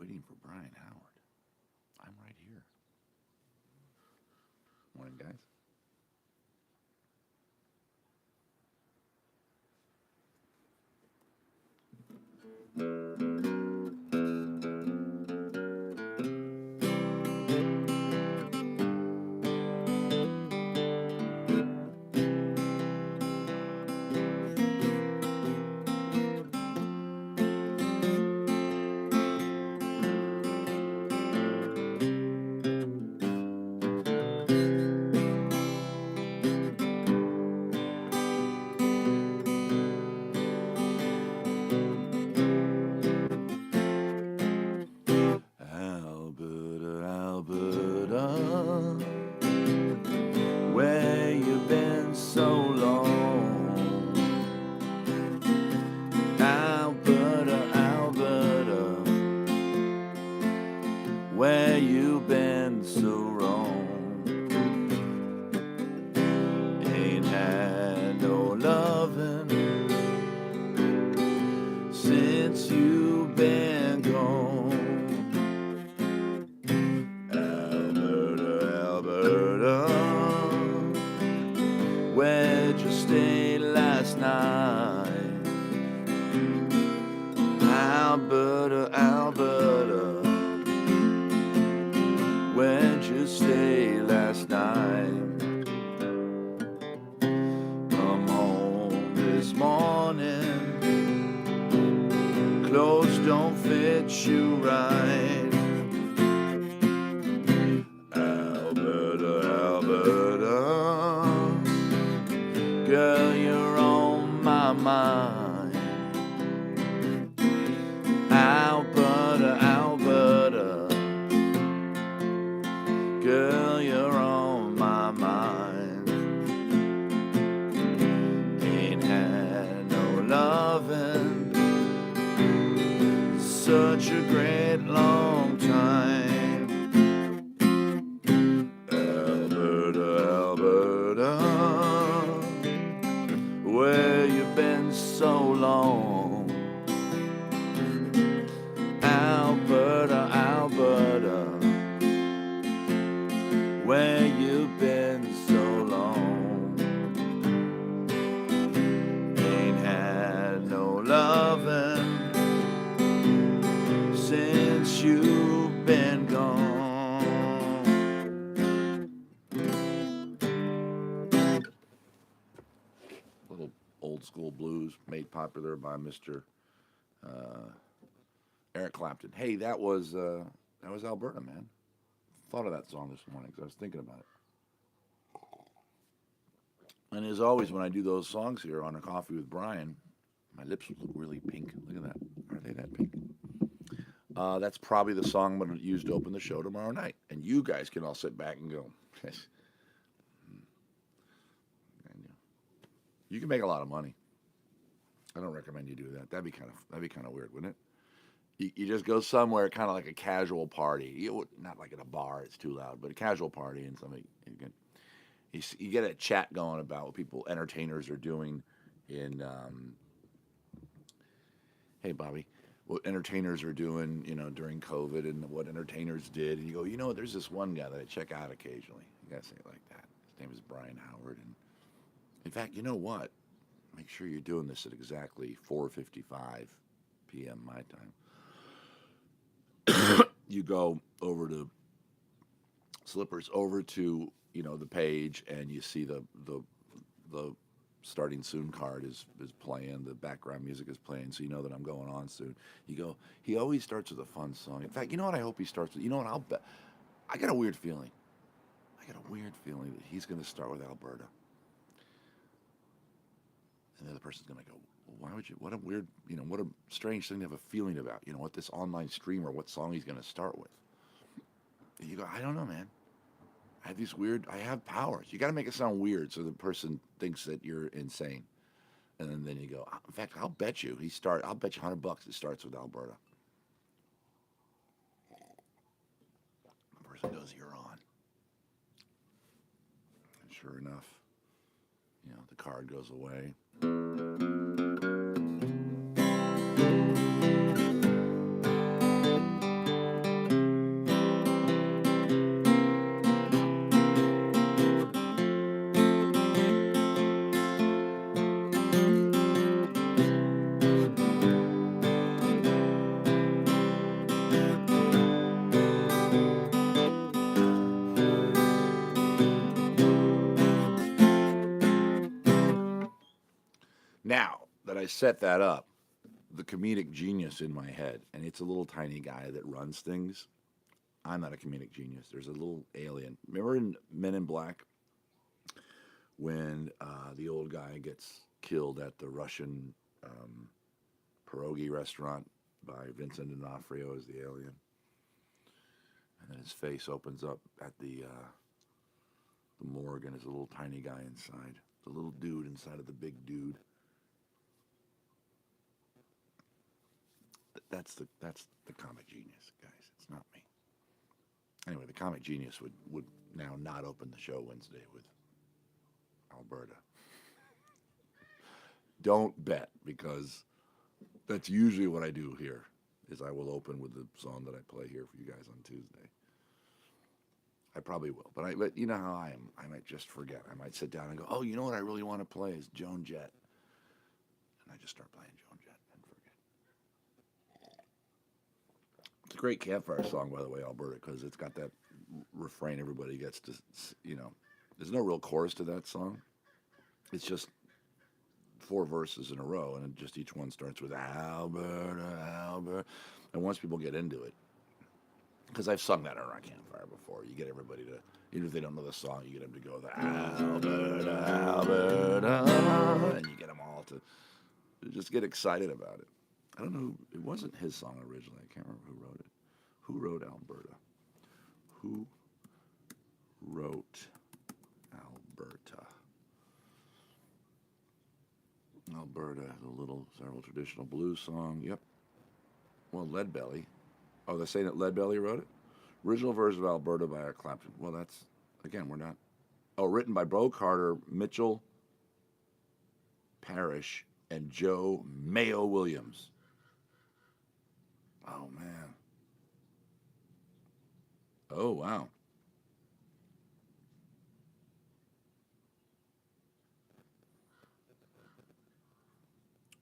waiting for Brian Howard. I'm right here. Morning, guys. Alberta, Alberta, where you been so long? Alberta, Alberta, where you been so wrong? Ain't had no loving since you've been gone. Alberta, Alberta, where'd you stay last night? Alberta, Alberta, where'd you stay last night? Come home this morning, clothes don't fit you right. Alberta, Alberta, girl, you're on my mind. Alberta, Alberta, girl, you're on my mind. Ain't had no loving such a great long time. Alberta, Alberta, where you been so long? Alberta, Alberta, where you been so long? Ain't had no loving since you've been gone. Little old school blues made popular by Mr. Eric Clapton. Hey, that was Alberta, man. Thought of that song this morning because I was thinking about it. And as always, when I do those songs here on A Coffee with Brian, my lips look really pink. Look at that. Are they that pink? That's probably the song I'm going to use to open the show tomorrow night. And you guys can all sit back and go, yes. And you can make a lot of money. I don't recommend you do that. That'd be kind of weird, wouldn't it? You just go somewhere, kind of like a casual party. Not like at a bar; it's too loud. But a casual party, and something you get a chat going about what people entertainers are doing in. Hey, Bobby, what entertainers are doing, during COVID, and what entertainers did. And you go, there's this one guy that I check out occasionally. You gotta say it like that. His name is Brian Howard, and in fact, you know what? Make sure you're doing this at exactly 4:55 p.m. my time. You go over to Slippers, over to the page, and you see the starting soon card is playing. The background music is playing, so you know that I'm going on soon. You go. He always starts with a fun song. In fact, you know what? I hope he starts with. You know what? I'll bet. I got a weird feeling. That he's going to start with Alberta, and the other person's going to go, why would you? What a weird, what a strange thing to have a feeling about. What this online streamer, what song he's going to start with. And you go, I don't know, man. I have powers. You got to make it sound weird so the person thinks that you're insane. And then you go, in fact, I'll bet you I'll bet you $100 it starts with Alberta. The person goes, you're on. And sure enough, the card goes away. Now that I set that up, the comedic genius in my head, and it's a little tiny guy that runs things. I'm not a comedic genius. There's a little alien. Remember in Men in Black when the old guy gets killed at the Russian um, pierogi restaurant by Vincent D'Onofrio as the alien, and then his face opens up at the morgue, and there's a little tiny guy inside, the little dude inside of the big dude. That's the comic genius, guys. It's not me. Anyway, the comic genius would now not open the show Wednesday with Alberta. Don't bet, because that's usually what I do here. Is I will open with the song that I play here for you guys on Tuesday. I probably will, but you know how I am. I might just forget. I might sit down and go, oh, you know what I really want to play is Joan Jett, and I just start playing Joan Jett and forget. It's a great campfire song, by the way, Alberta, because it's got that refrain everybody gets to, you know. There's no real chorus to that song. It's just four verses in a row, and just each one starts with Alberta, Alberta. And once people get into it, because I've sung that around a campfire before, you get everybody to, even if they don't know the song, you get them to go the Alberta, Alberta, and you get them all to just get excited about it. I don't know, it wasn't his song originally. I can't remember who wrote it. Who wrote Alberta? Who wrote Alberta? Alberta, the little several traditional blues song. Yep. Well, Leadbelly. Oh, they're saying that Leadbelly wrote it? Original version of Alberta by Eric Clapton. Well, that's, again, we're not. Oh, written by Bo Carter, Mitchell Parrish, and Joe Mayo Williams. Oh, man. Oh, wow.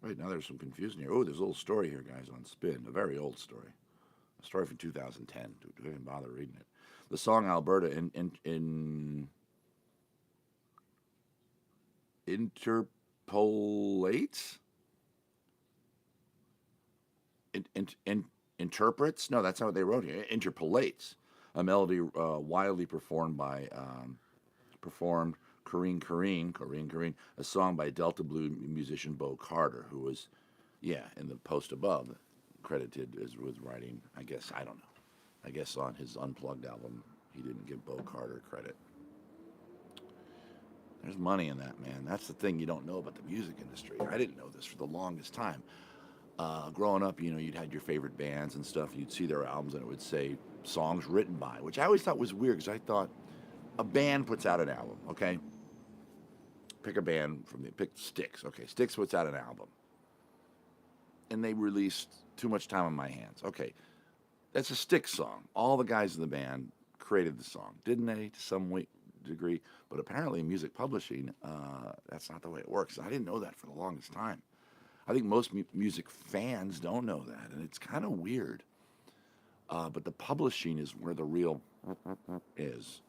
Wait, now there's some confusion here. Oh, there's a little story here, guys, on Spin. A very old story. A story from 2010. Do I even bother reading it? The song Alberta interpolates? Interprets? No, that's not what they wrote here. Interpolates. A melody widely performed Corrine, a song by Delta Blue musician Bo Carter, who was, yeah, in the post above, credited as with writing, I guess, I don't know. I guess on his Unplugged album, he didn't give Bo Carter credit. There's money in that, man. That's the thing you don't know about the music industry. I didn't know this for the longest time. Growing up, you know, you'd had your favorite bands and stuff. You'd see their albums, and it would say songs written by, which I always thought was weird because I thought a band puts out an album, okay? Pick a band pick Styx. Okay, Styx puts out an album. And they released Too Much Time on My Hands. Okay, that's a Styx song. All the guys in the band created the song, didn't they, to some degree? But apparently in music publishing, that's not the way it works. I didn't know that for the longest time. I think most music fans don't know that, and it's kind of weird. But the publishing is where the real is.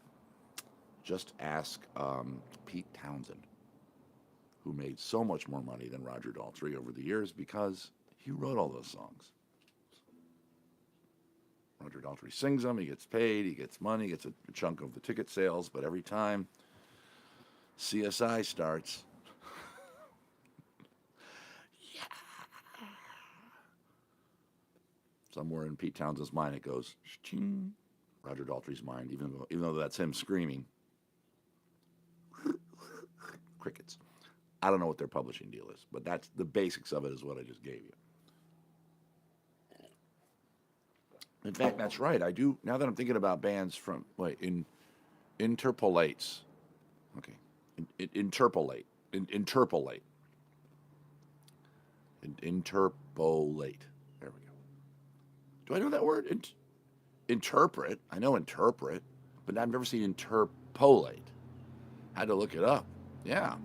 Just ask Pete Townsend, who made so much more money than Roger Daltrey over the years because he wrote all those songs. Roger Daltrey sings them, he gets paid, he gets money, gets a chunk of the ticket sales, but every time CSI starts, somewhere in Pete Townsend's mind it goes, ching. Roger Daltrey's mind, even though that's him screaming, crickets. I don't know what their publishing deal is, but that's the basics of it is what I just gave you. In fact, that's right. I do, now that I'm thinking about bands from, interpolates. Okay. Interpolate. Interpolate. Interpolate. There we go. Do I know that word? Interpret. I know interpret, but I've never seen interpolate. Had to look it up. Yeah.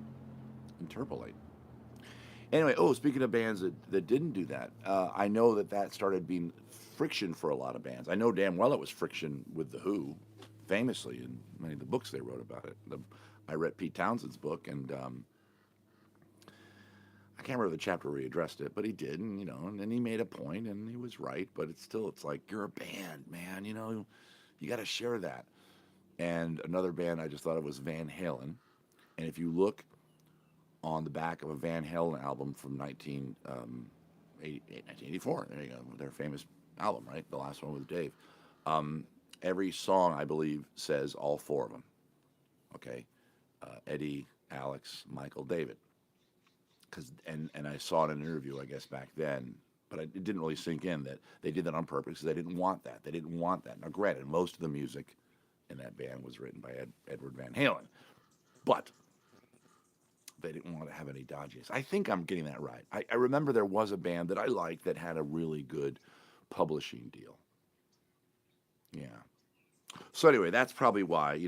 Interpolate. Anyway, speaking of bands that didn't do that, I know that started being friction for a lot of bands. I know damn well it was friction with The Who, famously, in many of the books they wrote about it. I read Pete Townsend's book, and I can't remember the chapter where he addressed it, but he did, and and he made a point, and he was right. But it's like you're a band, man. You got to share that. And another band I just thought it was Van Halen, and if you look on the back of a Van Halen album from 1984, there you go, their famous album, right, the last one with Dave. Every song I believe says all four of them. Okay, Eddie, Alex, Michael, David. And I saw it in an interview, I guess, back then, but it didn't really sink in that they did that on purpose because they didn't want that. They didn't want that. Now, granted, most of the music in that band was written by Edward Van Halen, but they didn't want to have any dodginess. I think I'm getting that right. I remember there was a band that I liked that had a really good publishing deal. Yeah. So anyway, that's probably why,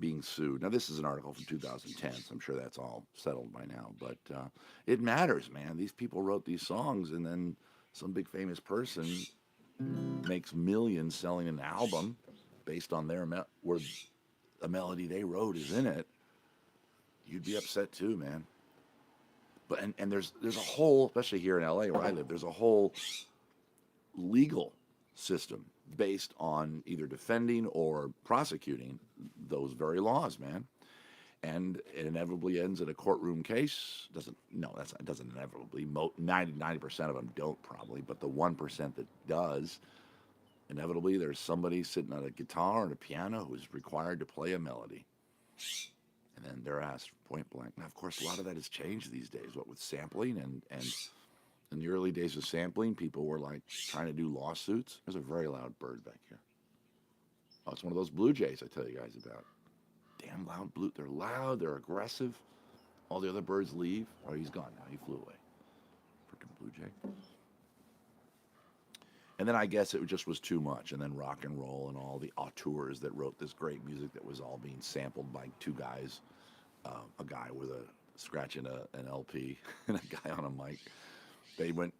being sued. Now, this is an article from 2010, so I'm sure that's all settled by now. But it matters, man. These people wrote these songs, and then some big famous person makes millions selling an album based on where a melody they wrote is in it. You'd be upset too, man. But and there's a whole, especially here in LA where I live, there's a whole legal system based on either defending or prosecuting those very laws, man. And it inevitably ends in a courtroom case. It doesn't inevitably. 90% of them don't probably, but the 1% that does, inevitably there's somebody sitting at a guitar and a piano who's required to play a melody. And then they're asked point blank. Now, of course, a lot of that has changed these days, what with sampling and in the early days of sampling, people were like trying to do lawsuits. There's a very loud bird back here. Oh, it's one of those blue jays I tell you guys about. Damn loud blue. They're loud. They're aggressive. All the other birds leave. Oh, he's gone now. He flew away. Freaking blue jay. And then I guess it just was too much. And then rock and roll and all the auteurs that wrote this great music that was all being sampled by two guys, a guy with a scratching an LP and a guy on a mic. They went,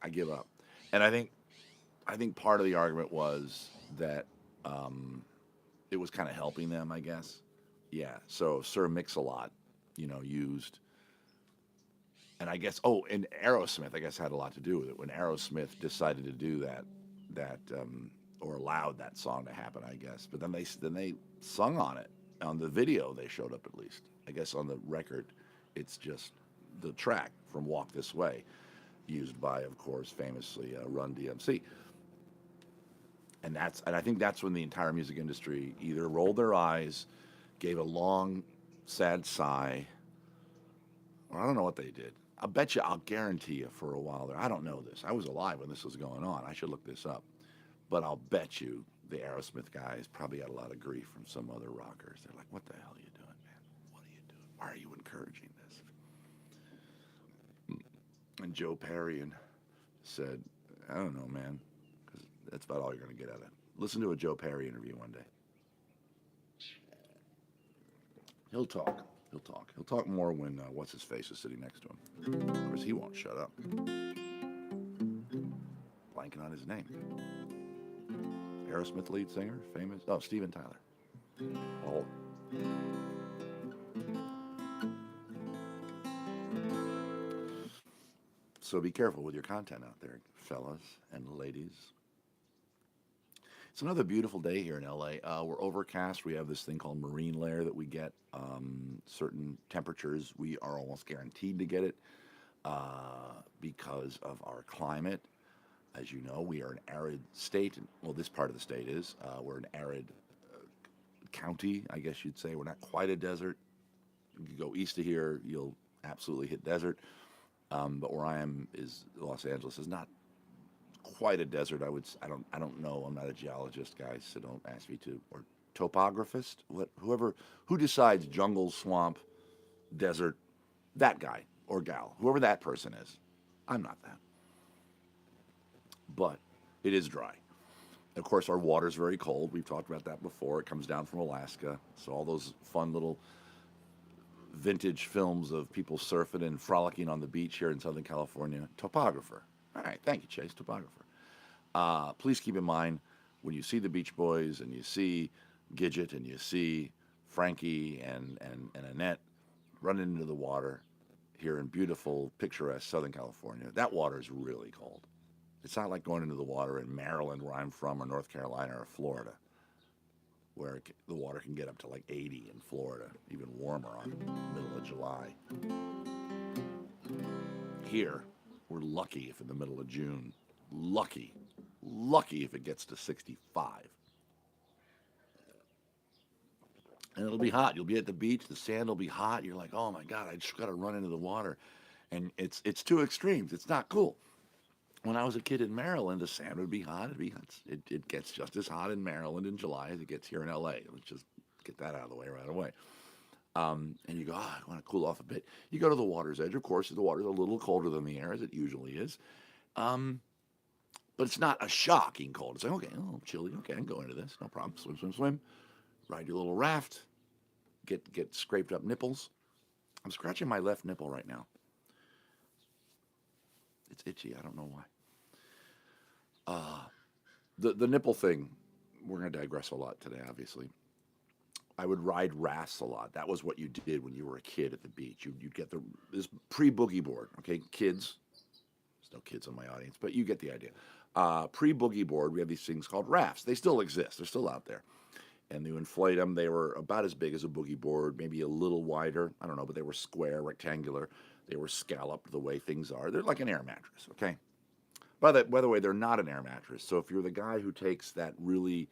I give up. And I think part of the argument was that it was kind of helping them, I guess. Yeah. So Sir Mix-a-Lot, used. And I guess, and Aerosmith, I guess, had a lot to do with it. When Aerosmith decided to do that, or allowed that song to happen, I guess. But then they sung on it. On the video, they showed up at least. I guess on the record, it's just the track from Walk This Way, used by, of course, famously Run DMC. And I think that's when the entire music industry either rolled their eyes, gave a long, sad sigh, or I don't know what they did. I'll guarantee you for a while there. I don't know this. I was alive when this was going on. I should look this up. But I'll bet you the Aerosmith guys probably got a lot of grief from some other rockers. They're like, what the hell are you doing, man? What are you doing? Why are you encouraging this? And Joe Perry said, I don't know, man, because that's about all you're going to get out of it. Listen to a Joe Perry interview one day. He'll talk. He'll talk more when What's-His-Face is sitting next to him. Of course, he won't shut up. Blanking on his name. Aerosmith lead singer, famous. Oh, Steven Tyler. Oh. So be careful with your content out there, fellas and ladies. It's another beautiful day here in LA. We're overcast. We have this thing called marine layer that we get. Certain temperatures, we are almost guaranteed to get it because of our climate. As you know, we are an arid state. Well, this part of the state is. We're an arid county, I guess you'd say. We're not quite a desert. You go east of here, you'll absolutely hit desert. But where I am is Los Angeles is not quite a desert. I don't know. I'm not a geologist, guys, so don't ask me to. Or topographist, who decides jungle, swamp, desert, that guy or gal, whoever that person is. I'm not that. But it is dry. Of course, our water's very cold. We've talked about that before. It comes down from Alaska. So all those fun little vintage films of people surfing and frolicking on the beach here in Southern California. Topographer. All right. Thank you, Chase. Topographer. Please keep in mind when you see the Beach Boys and you see Gidget and you see Frankie and Annette running into the water, here in beautiful, picturesque Southern California, that water is really cold. It's not like going into the water in Maryland, where I'm from, or North Carolina, or Florida, where the water can get up to like 80 in Florida, even warmer on the middle of July. Here, we're lucky if in the middle of June, lucky, lucky if it gets to 65. And it'll be hot. You'll be at the beach, the sand will be hot. You're like, oh my God, I just got to run into the water. And it's two extremes. It's not cool. When I was a kid in Maryland, the sand would be hot. It gets just as hot in Maryland in July as it gets here in LA. Let's just get that out of the way right away. And you go, I want to cool off a bit. You go to the water's edge. Of course, the water's a little colder than the air, as it usually is. But it's not a shocking cold. It's like, okay, oh, chilly. Okay, I can go into this. No problem. Swim, swim, swim. Ride your little raft. Get scraped up nipples. I'm scratching my left nipple right now. It's itchy. I don't know why. The nipple thing, we're going to digress a lot today, obviously. I would ride rafts a lot. That was what you did when you were a kid at the beach. You'd get this pre-boogie board, okay? Kids, there's no kids in my audience, but you get the idea. Pre-boogie board, we have these things called rafts. They still exist. They're still out there. And you inflate them. They were about as big as a boogie board, maybe a little wider. I don't know, but they were square, rectangular. They were scalloped the way things are. They're like an air mattress, okay? By the way, they're not an air mattress. So if you're the guy who takes that really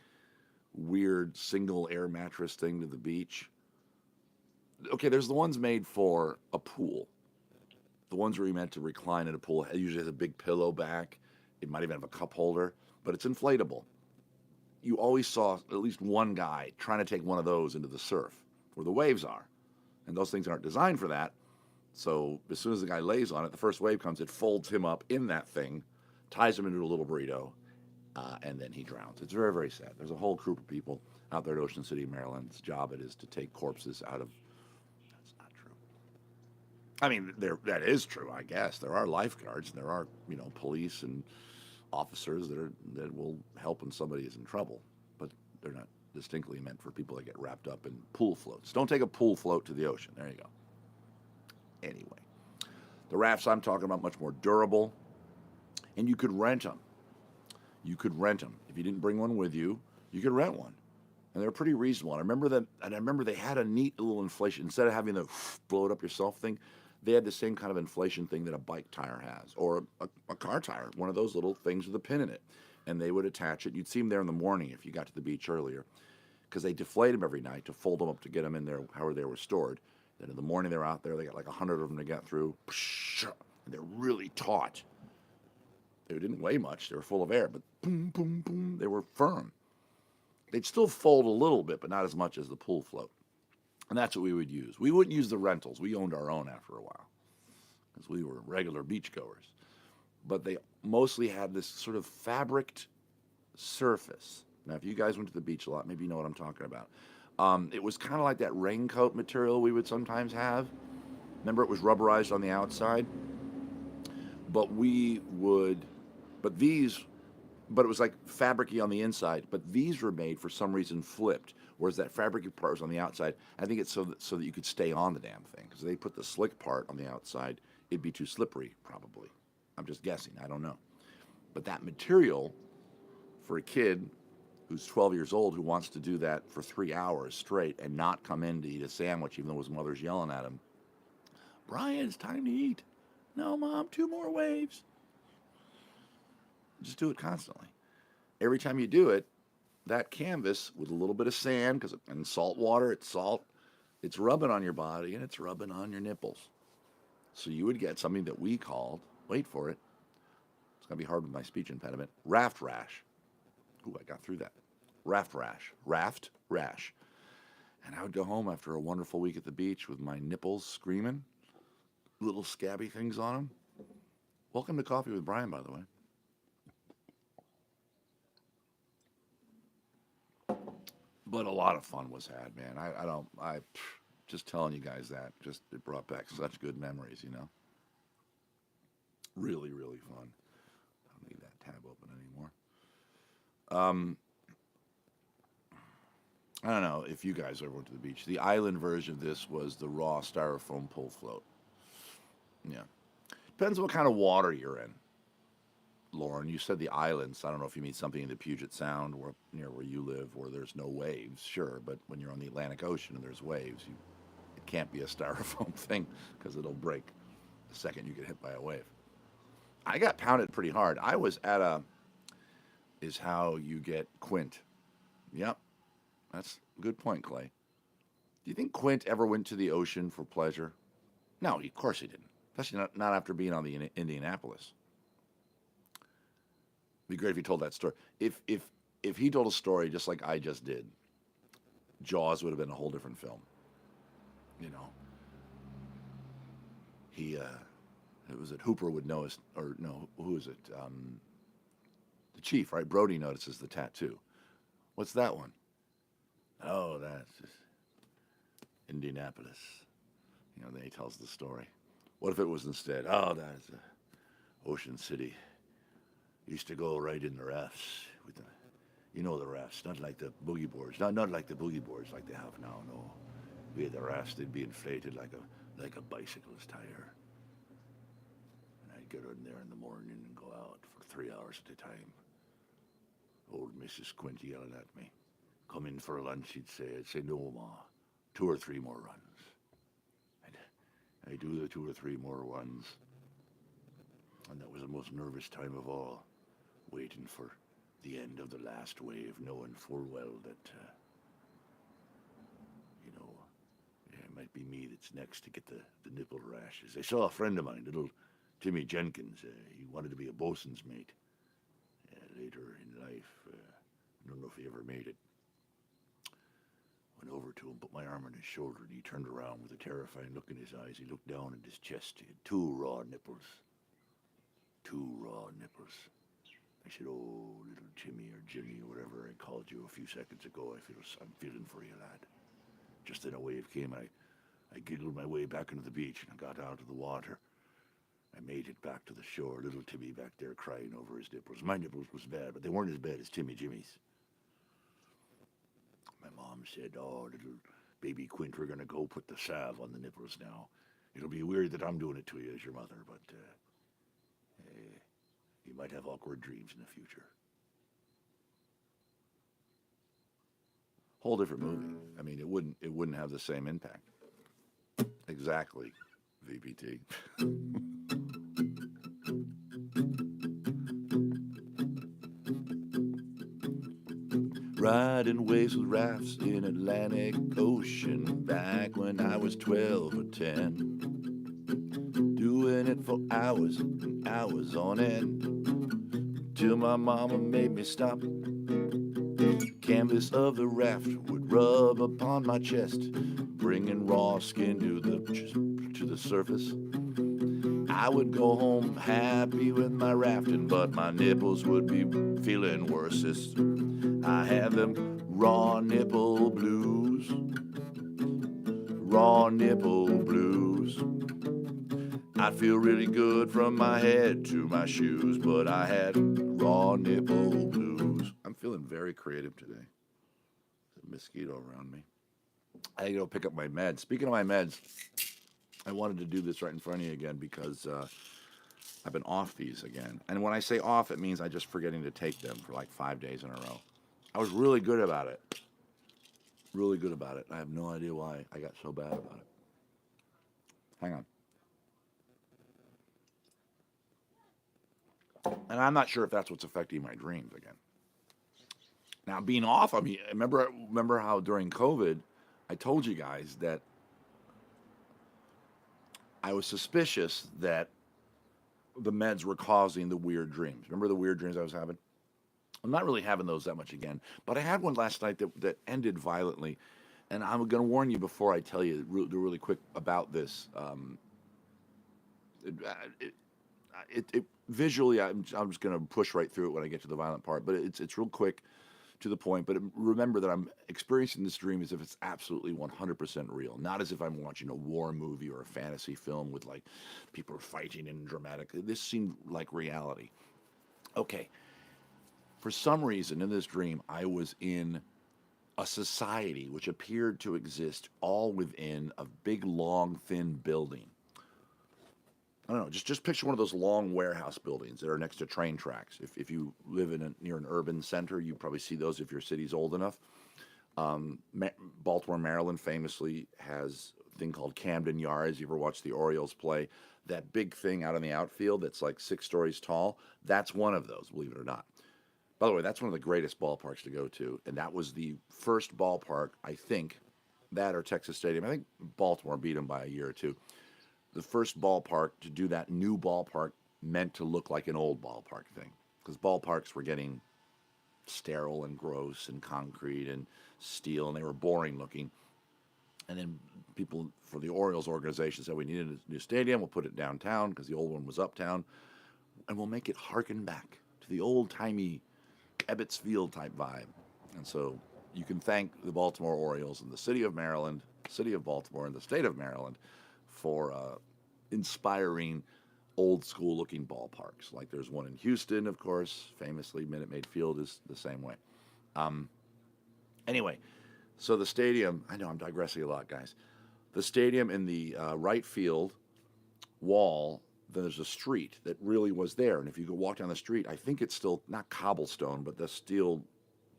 weird single air mattress thing to the beach, okay, there's the ones made for a pool. The ones where you're meant to recline in a pool. It usually has a big pillow back. It might even have a cup holder, but it's inflatable. You always saw at least one guy trying to take one of those into the surf where the waves are. And those things aren't designed for that. So as soon as the guy lays on it, the first wave comes, it folds him up in that thing, ties him into a little burrito, and then he drowns. It's very, very sad. There's a whole group of people out there at Ocean City, Maryland's job it is to take corpses out of... That's not true. I mean, that is true, I guess. There are lifeguards, and there are, police and officers that will help when somebody is in trouble, but they're not distinctly meant for people that get wrapped up in pool floats. Don't take a pool float to the ocean. There you go. Anyway, the rafts I'm talking about much more durable, and you could rent them. You could rent them. If you didn't bring one with you, you could rent one, and they're pretty reasonable. I remember they had a neat little inflation. Instead of having the blow it up yourself thing, they had the same kind of inflation thing that a bike tire has, or a car tire, one of those little things with a pin in it. And they would attach it. You'd see them there in the morning if you got to the beach earlier, because they deflate them every night to fold them up to get them in there, however they were stored. Then in the morning they're out there. They got like 100 of them to get through, and they're really taut. They didn't weigh much. They were full of air, but boom, boom, boom, they were firm. They'd still fold a little bit, but not as much as the pool float. And that's what we would use. We wouldn't use the rentals. We owned our own after a while because we were regular beachgoers. But they mostly had this sort of fabric surface. Now, if you guys went to the beach a lot, maybe you know what I'm talking about. It was kind of like that raincoat material we would sometimes have. Remember, it was rubberized on the outside? But it was like fabric-y on the inside. But these were made, for some reason, flipped. Whereas that fabric part was on the outside. I think it's so that you could stay on the damn thing. Because they put the slick part on the outside, it'd be too slippery, probably. I'm just guessing. I don't know. But that material, for a kid who's 12 years old who wants to do that for 3 hours straight and not come in to eat a sandwich, even though his mother's yelling at him, Brian, it's time to eat. No, Mom, 2 more waves. Just do it constantly. Every time you do it, that canvas with a little bit of sand, because in salt water, it's salt, it's rubbing on your body and it's rubbing on your nipples. So you would get something that we called, wait for it, it's going to be hard with my speech impediment, raft rash. Ooh, I got through that. Raft rash. And I would go home after a wonderful week at the beach with my nipples screaming, little scabby things on them. Welcome to Coffee with Brian, by the way. But a lot of fun was had, man. I just telling you guys that, it brought back such good memories, Really, really fun. I don't need that tab open anymore. I don't know if you guys ever went to the beach. The island version of this was the raw styrofoam pull float. Yeah. Depends what kind of water you're in, Lauren. You said the islands. I don't know if you mean something in the Puget Sound, or near where you live, where there's no waves. Sure, but when you're on the Atlantic Ocean and there's waves, it can't be a styrofoam thing because it'll break the second you get hit by a wave. I got pounded pretty hard. I was at a is how you get quint. Yep, that's a good point, Clay. Do you think Quint ever went to the ocean for pleasure? No, of course he didn't. Especially not after being on the Indianapolis. It'd be great if he told that story. If he told a story just like I just did, Jaws would have been a whole different film. You know, he it was it Hooper would know his, or no, who is it? The chief, right? Brody notices the tattoo. What's that one? Oh, that's just Indianapolis. You know, then he tells the story. What if it was instead? Oh, that's Ocean City. Used to go right in the rafts with the, you know, the rafts, not like the boogie boards, not like the boogie boards like they have now. No, we had the rafts. They'd be inflated like a bicycle's tire. And I'd get in there in the morning and go out for 3 hours at a time. Old Mrs. Quint yelling at me. Come in for lunch, I'd say, no, Ma, 2 or 3 more runs. And I do the 2 or 3 more runs. And that was the most nervous time of all, waiting for the end of the last wave, knowing full well that, you know, it might be me that's next to get the nipple rashes. I saw a friend of mine, little Timmy Jenkins. He wanted to be a bosun's mate later in life. I don't know if he ever made it. Went over to him, put my arm on his shoulder, and he turned around with a terrifying look in his eyes. He looked down at his chest. He had 2 raw nipples. 2 raw nipples. I said, oh, little Timmy or Jimmy or whatever I called you a few seconds ago, I'm feeling for you, lad. Just then a wave came. I giggled my way back into the beach and I got out of the water. I made it back to the shore. Little Timmy back there crying over his nipples. My nipples was bad, but they weren't as bad as Timmy Jimmy's. My mom said, oh, little baby Quint, we're going to go put the salve on the nipples now. It'll be weird that I'm doing it to you as your mother, but you might have awkward dreams in the future. Whole different movie. I mean, it wouldn't have the same impact. Exactly, VPT. Riding waves with rafts in Atlantic Ocean back when I was 12 or 10. Doing it for hours and hours on end. Till my mama made me stop. The canvas of the raft would rub upon my chest, bringing raw skin to the surface. I would go home happy with my rafting, but my nipples would be feeling worse. I have them raw nipple blues. Raw nipple blues. I feel really good from my head to my shoes, but I had raw nipple blues. I'm feeling very creative today. There's a mosquito around me. I gotta go pick up my meds. Speaking of my meds, I wanted to do this right in front of you again because I've been off these again. And when I say off, it means I'm just forgetting to take them for like 5 days in a row. I was really good about it. Really good about it. I have no idea why I got so bad about it. Hang on. And I'm not sure if that's what's affecting my dreams again. Now, being off, I mean, remember how during COVID, I told you guys that I was suspicious that the meds were causing the weird dreams. Remember the weird dreams I was having? I'm not really having those that much again, but I had one last night that ended violently. And I'm going to warn you before I tell you really quick about this. Visually, I'm just going to push right through it when I get to the violent part, but it's real quick to the point. But remember that I'm experiencing this dream as if it's absolutely 100% real, not as if I'm watching a war movie or a fantasy film with like people fighting and dramatic. This seemed like reality. Okay. For some reason in this dream, I was in a society which appeared to exist all within a big, long, thin building. I don't know. Just picture one of those long warehouse buildings that are next to train tracks. If you live near an urban center, you probably see those if your city's old enough. Um, Baltimore, Maryland, famously has a thing called Camden Yards. You ever watch the Orioles play? That big thing out in the outfield that's like 6 stories tall. That's one of those, believe it or not. By the way, that's one of the greatest ballparks to go to, and that was the first ballpark, I think, that or Texas Stadium. I think Baltimore beat them by a year or two. The first ballpark to do that new ballpark meant to look like an old ballpark thing because ballparks were getting sterile and gross and concrete and steel, and they were boring looking. And then people for the Orioles organization said we needed a new stadium. We'll put it downtown because the old one was uptown, and we'll make it harken back to the old timey Ebbets Field type vibe. And so you can thank the Baltimore Orioles and the city of Maryland, city of Baltimore, and the state of Maryland for inspiring old school looking ballparks. Like there's one in Houston, of course, famously Minute Maid Field is the same way. Um, anyway, so the stadium, I know I'm digressing a lot, guys. The stadium in the right field wall, there's a street that really was there. And if you go walk down the street, I think it's still not cobblestone, but the steel,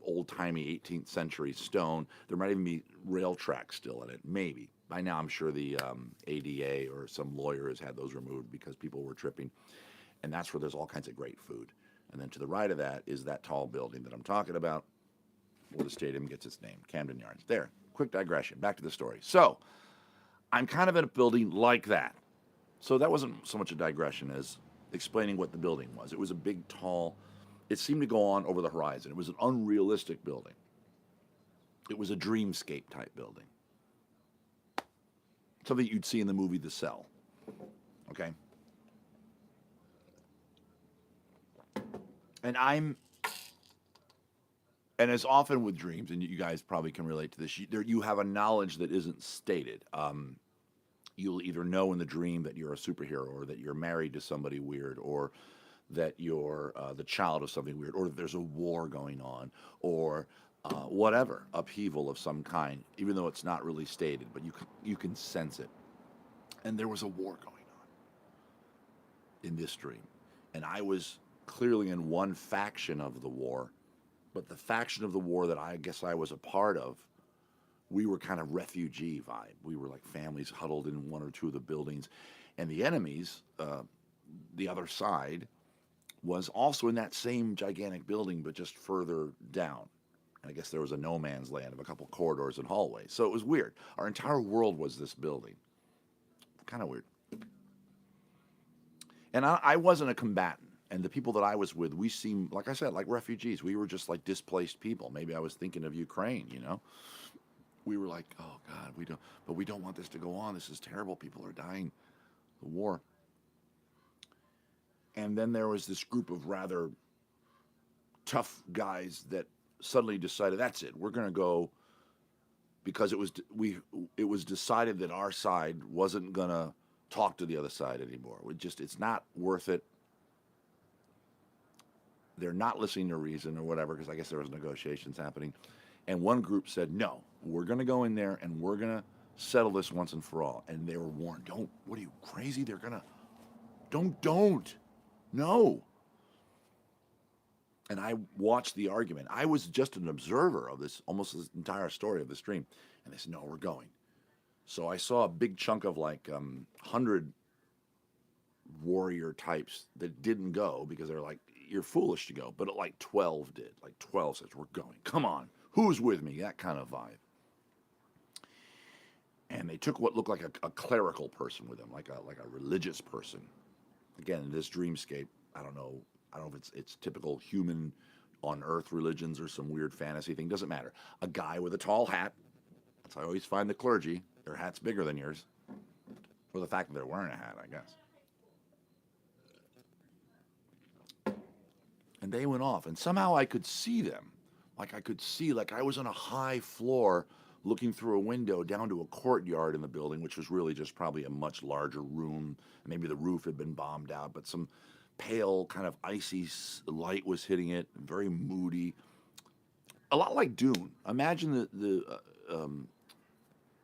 old timey 18th century stone. There might even be rail tracks still in it, maybe. By now, I'm sure the ADA or some lawyer has had those removed because people were tripping. And that's where there's all kinds of great food. And then to the right of that is that tall building that I'm talking about, where the stadium gets its name, Camden Yards. There, quick digression, back to the story. So, I'm kind of in a building like that. So that wasn't so much a digression as explaining what the building was. It was a big, tall, it seemed to go on over the horizon. It was an unrealistic building. It was a dreamscape type building. Something you'd see in the movie The Cell. Okay? And as often with dreams, and you guys probably can relate to this, you have a knowledge that isn't stated. You'll either know in the dream that you're a superhero, or that you're married to somebody weird, or that you're the child of something weird, or that there's a war going on, or whatever upheaval of some kind, even though it's not really stated, but you can sense it. And there was a war going on in this dream, and I was clearly in one faction of the war, but the faction of the war that I guess I was a part of, we were kind of refugee vibe. We were like families huddled in one or two of the buildings, and the enemies, the other side, was also in that same gigantic building, but just further down. And I guess there was a no man's land of a couple corridors and hallways. So it was weird. Our entire world was this building. Kind of weird. And I wasn't a combatant. And the people that I was with, we seemed, like I said, like refugees. We were just like displaced people. Maybe I was thinking of Ukraine, you know? We were like, oh God, we don't want this to go on. This is terrible. People are dying. The war. And then there was this group of rather tough guys that suddenly decided, that's it. We're going to go, because it was decided that our side wasn't going to talk to the other side anymore. It's not worth it. They're not listening to reason or whatever, because I guess there was negotiations happening. And one group said, no, we're going to go in there and we're going to settle this once and for all. And they were warned, what are you, crazy? They're going to, don't, no. And I watched the argument. I was just an observer of almost this entire story of this dream. And they said, no, we're going. So I saw a big chunk of like 100 warrior types that didn't go because they're like, you're foolish to go. But like 12 did. Like 12 says, we're going. Come on. Who's with me? That kind of vibe. And they took what looked like a clerical person with them, like a religious person. Again, in this dreamscape, I don't know if it's typical human on earth religions or some weird fantasy thing. Doesn't matter. A guy with a tall hat. That's how I always find the clergy. Their hat's bigger than yours. Or the fact that they're wearing a hat, I guess. And they went off, and somehow I could see them. Like I was on a high floor looking through a window down to a courtyard in the building, which was really just probably a much larger room. Maybe the roof had been bombed out, but some pale kind of icy light was hitting it, very moody. A lot like Dune. Imagine the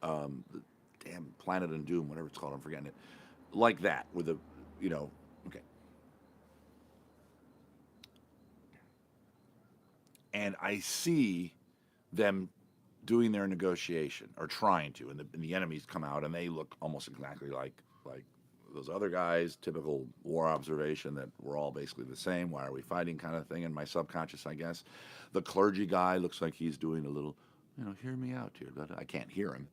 damn planet in Doom, whatever it's called, I'm forgetting it. Like that, with you know, okay. And I see them doing their negotiation or trying to, and the enemies come out and they look almost exactly like those other guys. Typical war observation that we're all basically the same. Why are we fighting? Kind of thing in my subconscious, I guess. The clergy guy looks like he's doing a little, hear me out here. But I can't hear him.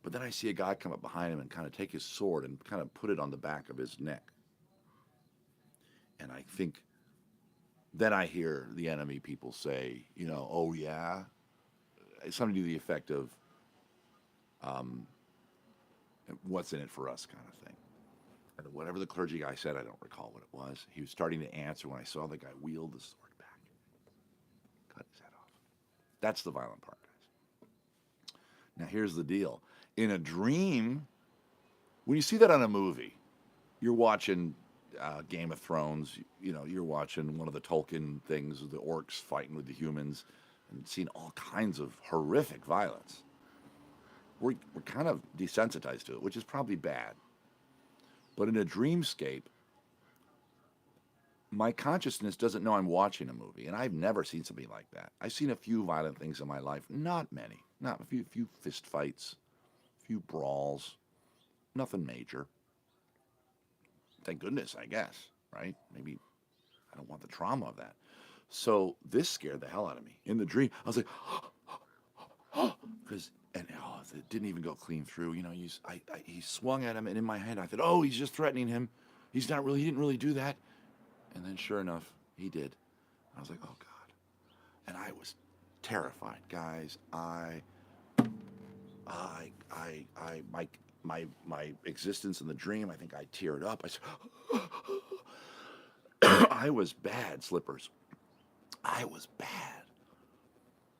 But then I see a guy come up behind him and kind of take his sword and kind of put it on the back of his neck. And I think then I hear the enemy people say, oh yeah, something to the effect of, um, what's in it for us kind of thing. And whatever the clergy guy said, I don't recall what it was. He was starting to answer when I saw the guy wield the sword back, cut his head off. That's the violent part, guys. Now here's the deal. In a dream, when you see that on a movie, you're watching Game of Thrones, you're watching one of the Tolkien things, the orcs fighting with the humans, and seeing all kinds of horrific violence. We're kind of desensitized to it, which is probably bad. But in a dreamscape, my consciousness doesn't know I'm watching a movie, and I've never seen something like that. I've seen a few violent things in my life, not many, not a few fist fights, a few brawls, nothing major. Thank goodness, I guess, right? Maybe I don't want the trauma of that. So this scared the hell out of me. In the dream, I was like, because it didn't even go clean through. He swung at him, and in my head, I thought, oh, he's just threatening him. He didn't really do that. And then, sure enough, he did. I was like, oh God, and I was terrified, guys. My existence in the dream. I think I teared up. I said, I was bad, Slippers. I was bad.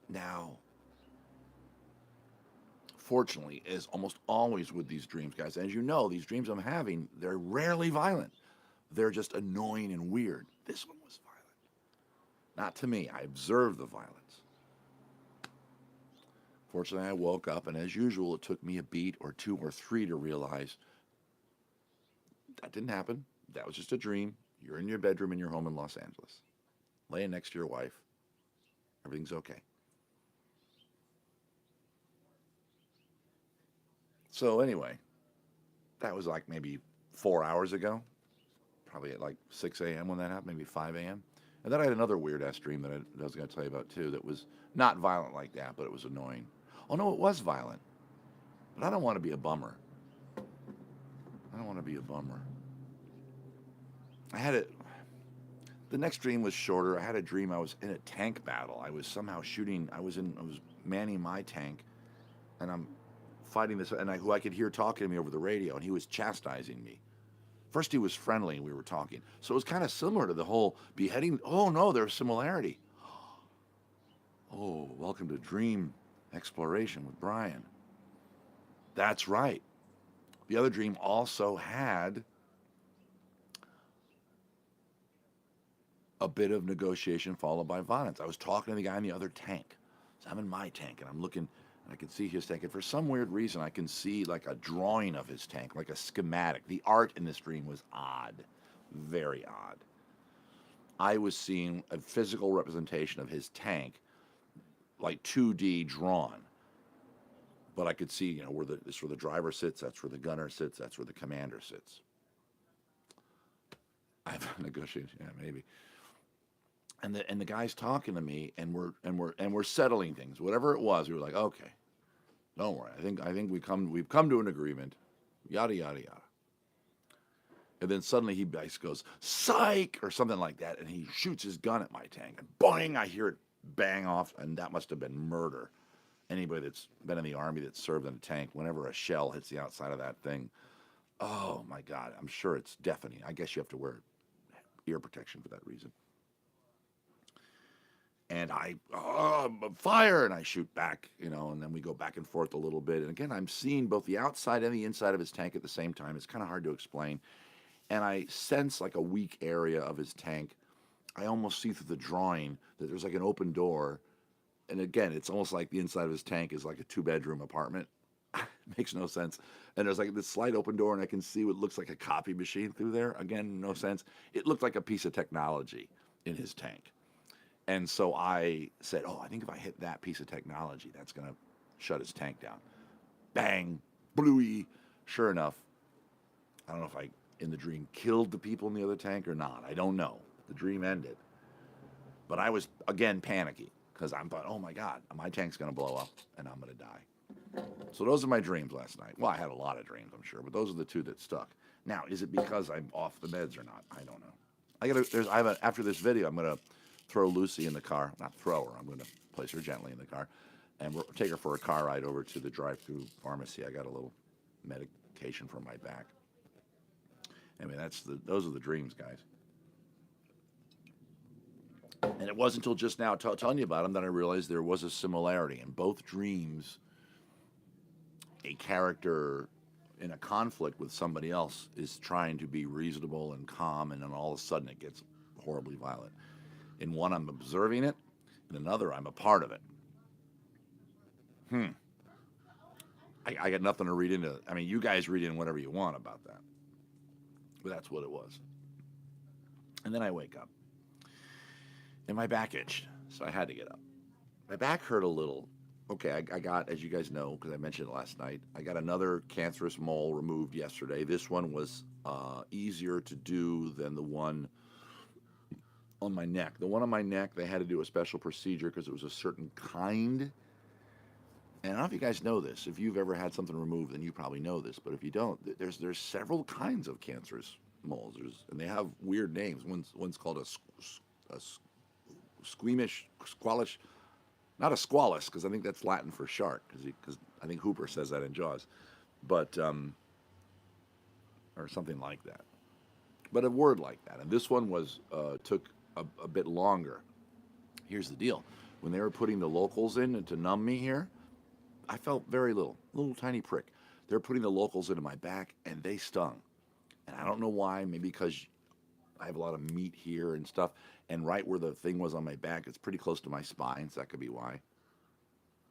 Now, fortunately, as almost always with these dreams, guys, as you know, these dreams I'm having, they're rarely violent. They're just annoying and weird. This one was violent. Not to me. I observed the violence. Fortunately, I woke up, and as usual, it took me a beat or two or three to realize that didn't happen. That was just a dream. You're in your bedroom in your home in Los Angeles, laying next to your wife. Everything's okay. So anyway, that was like maybe 4 hours ago, probably at like 6 a.m. when that happened, maybe 5 a.m. And then I had another weird-ass dream that I was going to tell you about, too, that was not violent like that, but it was annoying. Oh, no, it was violent. But I don't want to be a bummer. I don't want to be a bummer. The next dream was shorter. I had a dream I was in a tank battle. I was somehow shooting, I was manning my tank, and I'm fighting this, and who I could hear talking to me over the radio, and he was chastising me. First he was friendly and we were talking. So it was kind of similar to the whole beheading. Oh no, there's similarity. Oh, welcome to Dream Exploration with Brian. That's right. The other dream also had a bit of negotiation followed by violence. I was talking to the guy in the other tank. So I'm in my tank and I'm looking and I can see his tank. And for some weird reason, I can see like a drawing of his tank, like a schematic. The art in this dream was odd, very odd. I was seeing a physical representation of his tank, like 2D drawn. But I could see, this is where the driver sits, that's where the gunner sits, that's where the commander sits. I've negotiated, yeah, maybe. And the guy's talking to me, and we're settling things. Whatever it was, we were like, okay, don't worry. I think we've come to an agreement. Yada yada yada. And then suddenly he goes, psych, or something like that, and he shoots his gun at my tank, and boing, I hear it bang off, and that must have been murder. Anybody that's been in the Army that's served in a tank, whenever a shell hits the outside of that thing, oh my God, I'm sure it's deafening. I guess you have to wear ear protection for that reason. And I fire, and I shoot back, and then we go back and forth a little bit. And again, I'm seeing both the outside and the inside of his tank at the same time. It's kind of hard to explain. And I sense like a weak area of his tank. I almost see through the drawing that there's like an open door. And again, it's almost like the inside of his tank is like a 2-bedroom apartment. Makes no sense. And there's like this slight open door, and I can see what looks like a copy machine through there. Again, no sense. It looked like a piece of technology in his tank. And so I said, oh, I think if I hit that piece of technology, that's going to shut his tank down. Bang, bluey. Sure enough, I don't know if I, in the dream, killed the people in the other tank or not. I don't know. The dream ended. But I was, again, panicky because I'm thought, oh my God, my tank's going to blow up and I'm going to die. So those are my dreams last night. Well, I had a lot of dreams, I'm sure, but those are the two that stuck. Now, is it because I'm off the meds or not? I don't know. After this video, I'm going to throw Lucy in the car. Not throw her. I'm going to place her gently in the car. And we'll take her for a car ride over to the drive-through pharmacy. I got a little medication for my back. I mean, those are the dreams, guys. And it wasn't until just now telling you about them that I realized there was a similarity. In both dreams, a character in a conflict with somebody else is trying to be reasonable and calm, and then all of a sudden it gets horribly violent. In one, I'm observing it. In another, I'm a part of it. I got nothing to read into. I mean, you guys read in whatever you want about that. But that's what it was. And then I wake up. And my back itched, so I had to get up. My back hurt a little. Okay, I got, as you guys know, because I mentioned it last night, I got another cancerous mole removed yesterday. This one was easier to do than the one on my neck. The one on my neck, they had to do a special procedure because it was a certain kind. And I don't know if you guys know this. If you've ever had something removed, then you probably know this. But if you don't, there's several kinds of cancerous moles, and they have weird names. One's called a squalish, not a squalus, because I think that's Latin for shark, because I think Hooper says that in Jaws, but or something like that. But a word like that. And this one took a bit longer. Here's the deal: when they were putting the locals in to numb me here, I felt very little tiny prick. They're putting the locals into my back, and they stung. And I don't know why. Maybe because I have a lot of meat here and stuff. And right where the thing was on my back, it's pretty close to my spine, so that could be why.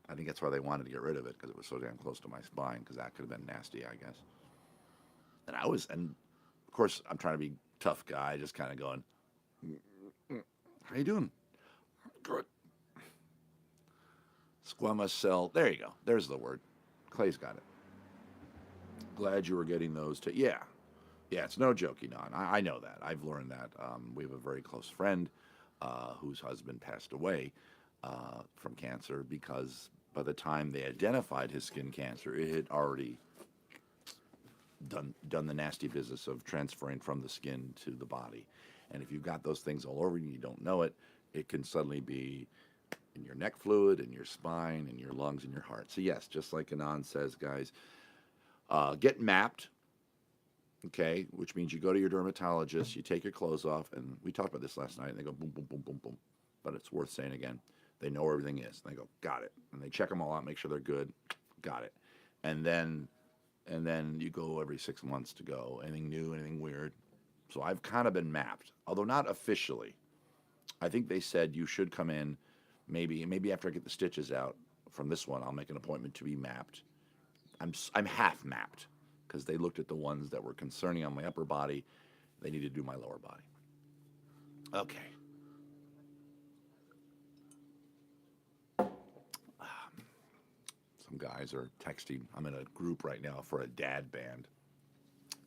I think that's why they wanted to get rid of it, because it was so damn close to my spine, because that could have been nasty, I guess. And of course, I'm trying to be a tough guy, just kind of going, how you doing? Good. Squamous cell. There you go. There's the word. Clay's got it. Glad you were getting those too. Yeah, it's no joke, Enon. I know that. I've learned that. We have a very close friend whose husband passed away from cancer because by the time they identified his skin cancer, it had already done the nasty business of transferring from the skin to the body. And if you've got those things all over you and you don't know it, it can suddenly be in your neck fluid, in your spine, in your lungs, in your heart. So yes, just like Anon says, guys, get mapped, okay, which means you go to your dermatologist, you take your clothes off, and we talked about this last night, and they go boom, boom, boom, boom, boom. But it's worth saying again. They know where everything is. And they go, got it. And they check them all out, make sure they're good. Got it. And then you go every 6 months to go. Anything new, anything weird. So I've kind of been mapped, although not officially. I think they said you should come in maybe after I get the stitches out from this one, I'll make an appointment to be mapped. I'm half mapped because they looked at the ones that were concerning on my upper body. They need to do my lower body. Okay. Some guys are texting. I'm in a group right now for a dad band.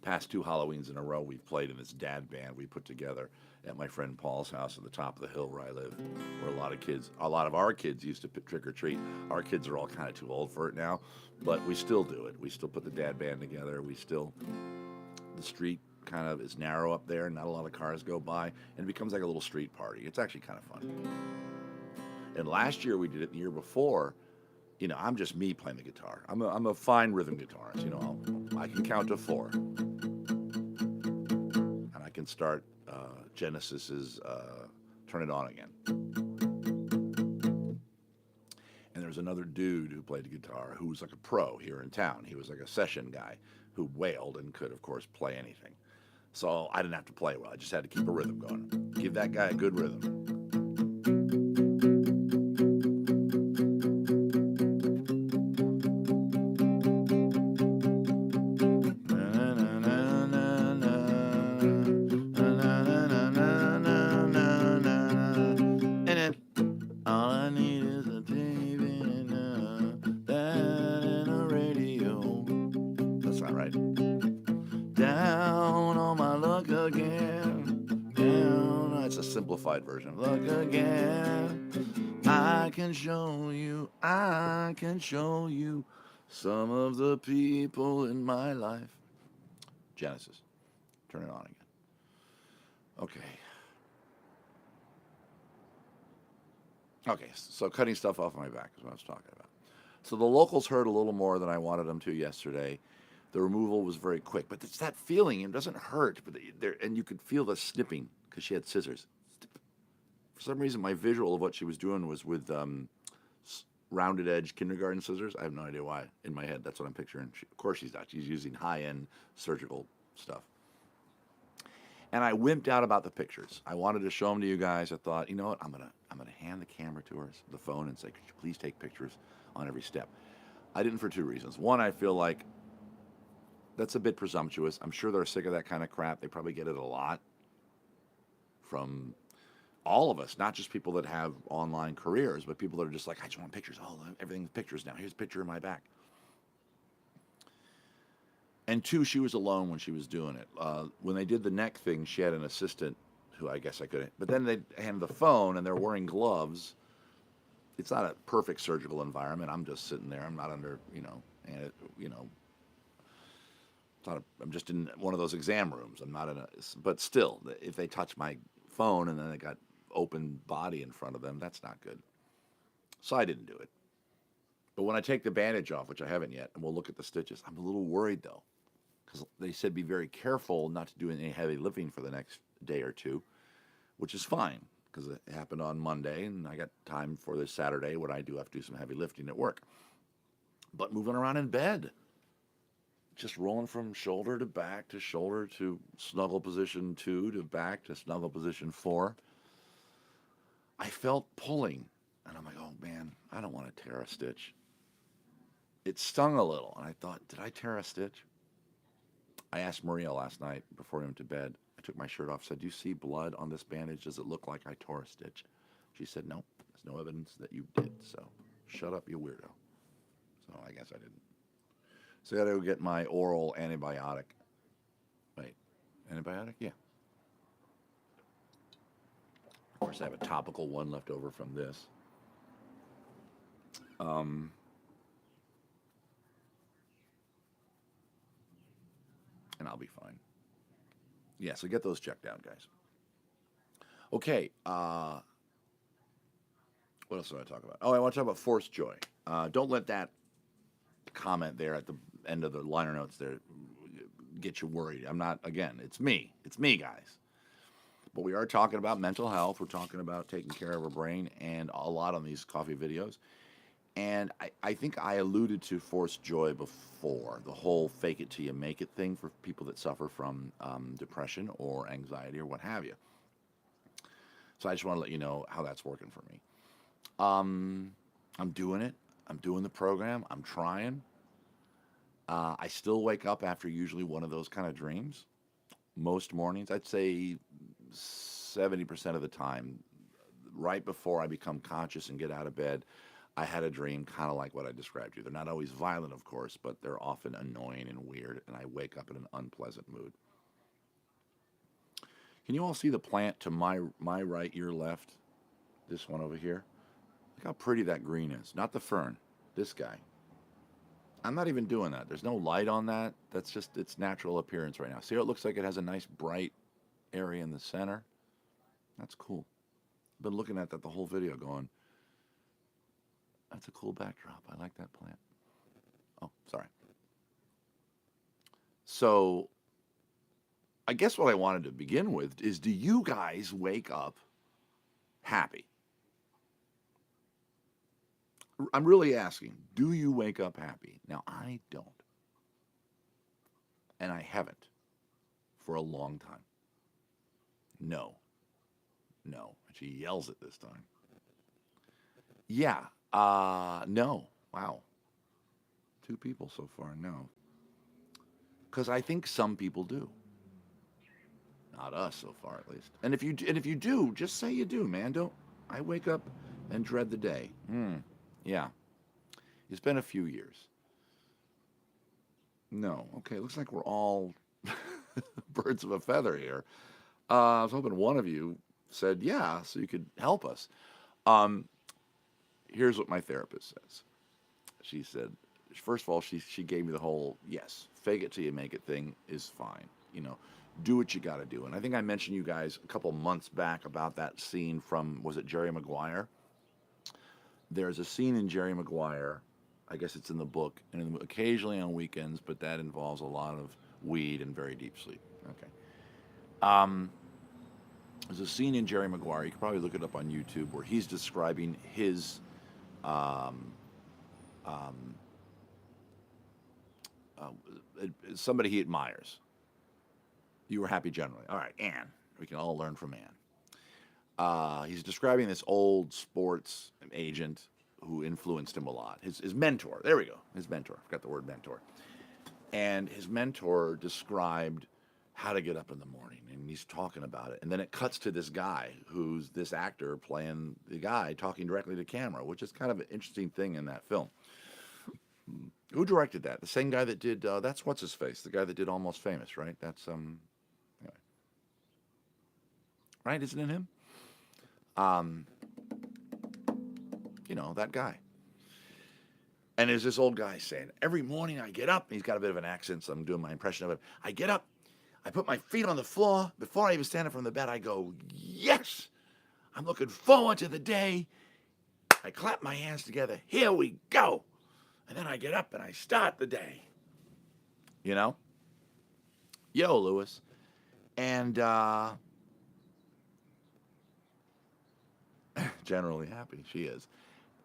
Past 2 Halloweens in a row, we've played in this dad band we put together at my friend Paul's house at the top of the hill where I live, where a lot of our kids used to trick or treat. Our kids are all kind of too old for it now, but we still do it. We still put the dad band together. The street kind of is narrow up there, not a lot of cars go by, and it becomes like a little street party. It's actually kind of fun. And last year we did it, the year before, I'm just me playing the guitar. I'm a fine rhythm guitarist. I can count to 4. And I can start Genesis's Turn It On Again. And there's another dude who played the guitar who was like a pro here in town. He was like a session guy who wailed and could, of course, play anything. So I didn't have to play well. I just had to keep a rhythm going. Give that guy a good rhythm. It's a simplified version. Look again. I can show you some of the people in my life. Genesis. Turn it on again. Okay. Okay, so cutting stuff off my back is what I was talking about. So the locals hurt a little more than I wanted them to yesterday. The removal was very quick, but it's that feeling. It doesn't hurt, but and you could feel the snipping because she had scissors. For some reason, my visual of what she was doing was with rounded edge kindergarten scissors. I have no idea why. In my head, that's what I'm picturing. Of course, she's not. She's using high-end surgical stuff. And I wimped out about the pictures. I wanted to show them to you guys. I thought, you know what? I'm gonna hand the camera to her, the phone, and say, could you please take pictures on every step? I didn't for two reasons. One, I feel like that's a bit presumptuous. I'm sure they're sick of that kind of crap. They probably get it a lot from all of us, not just people that have online careers, but people that are just like, I just want pictures. Oh, everything's pictures now. Here's a picture of my back. And two, she was alone when she was doing it. When they did the neck thing, she had an assistant who I guess I couldn't. But then they hand the phone and they're wearing gloves. It's not a perfect surgical environment. I'm just sitting there. I'm not under, and I'm just in one of those exam rooms. I'm not in but still, if they touch my phone and then they got open body in front of them, that's not good. So I didn't do it. But when I take the bandage off, which I haven't yet, and we'll look at the stitches, I'm a little worried though, because they said be very careful not to do any heavy lifting for the next day or two, which is fine because it happened on Monday and I got time for this Saturday when I do have to do some heavy lifting at work. But moving around in bed, just rolling from shoulder to back to shoulder to snuggle position 2 to back to snuggle position 4. I felt pulling, and I'm like, oh man, I don't want to tear a stitch. It stung a little, and I thought, did I tear a stitch? I asked Maria last night before I went to bed. I took my shirt off, said, do you see blood on this bandage? Does it look like I tore a stitch? She said, no, there's no evidence that you did, so shut up, you weirdo. So I guess I didn't. So I got to go get my oral antibiotic. Wait, antibiotic? Yeah. Of course, I have a topical one left over from this. And I'll be fine. Yeah, so get those checked out, guys. Okay, what else do I talk about? Oh, I want to talk about forced joy. Don't let that comment there at the end of the liner notes there get you worried. I'm not, again, it's me, guys. But we are talking about mental health. We're talking about taking care of our brain, and a lot on these coffee videos. And I think I alluded to forced joy before, the whole fake it till you make it thing for people that suffer from depression or anxiety or what have you. So I just want to let you know how that's working for me. I'm doing it. I'm doing the program. I'm trying. I still wake up after usually one of those kind of dreams. Most mornings, I'd say 70% of the time, right before I become conscious and get out of bed, I had a dream kind of like what I described to you. They're not always violent, of course, but they're often annoying and weird, and I wake up in an unpleasant mood. Can you all see the plant to my right, your left? This one over here? Look how pretty that green is. Not the fern. This guy. I'm not even doing that. There's no light on that. That's just its natural appearance right now. See how it looks like it has a nice bright area in the center? That's cool. I've been looking at that the whole video going, that's a cool backdrop. I like that plant. Oh, sorry. So, I guess what I wanted to begin with is, do you guys wake up happy? I'm really asking, do you wake up happy? Now, I don't. And I haven't for a long time. No. No. She yells it this time. Yeah. No. Wow. 2 people so far, no. Because I think some people do. Not us so far, at least. And if you do, just say you do, man. Don't. I wake up and dread the day. Yeah. It's been a few years. No. Okay, looks like we're all birds of a feather here. I was hoping one of you said, yeah, so you could help us. Um, Here's what my therapist says. She said, first of all, she gave me the whole, yes, fake it till you make it thing is fine. You know, do what you got to do. And I think I mentioned you guys a couple months back about that scene from, was it Jerry Maguire? There's a scene in Jerry Maguire, I guess it's in the book, and occasionally on weekends, but that involves a lot of weed and very deep sleep. Okay. Um, there's a scene in Jerry Maguire, you can probably look it up on YouTube, where he's describing his um, um, uh, somebody he admires. You were happy generally. All right, Ann. We can all learn from Ann. He's describing this old sports agent who influenced him a lot. His mentor. There we go. His mentor. I forgot the word mentor. And his mentor described how to get up in the morning, and he's talking about it. And then it cuts to this guy who's this actor playing the guy talking directly to camera, which is kind of an interesting thing in that film. Who directed that? The same guy that did that's what's his face, the guy that did Almost Famous, right? That's anyway. Right? Isn't it him? Um, that guy. And there's this old guy saying, every morning I get up, and he's got a bit of an accent, so I'm doing my impression of it. I get up, I put my feet on the floor. Before I even stand up from the bed, I go, yes, I'm looking forward to the day. I clap my hands together. Here we go. And then I get up and I start the day. You know? Yo, Lewis. And generally happy. She is.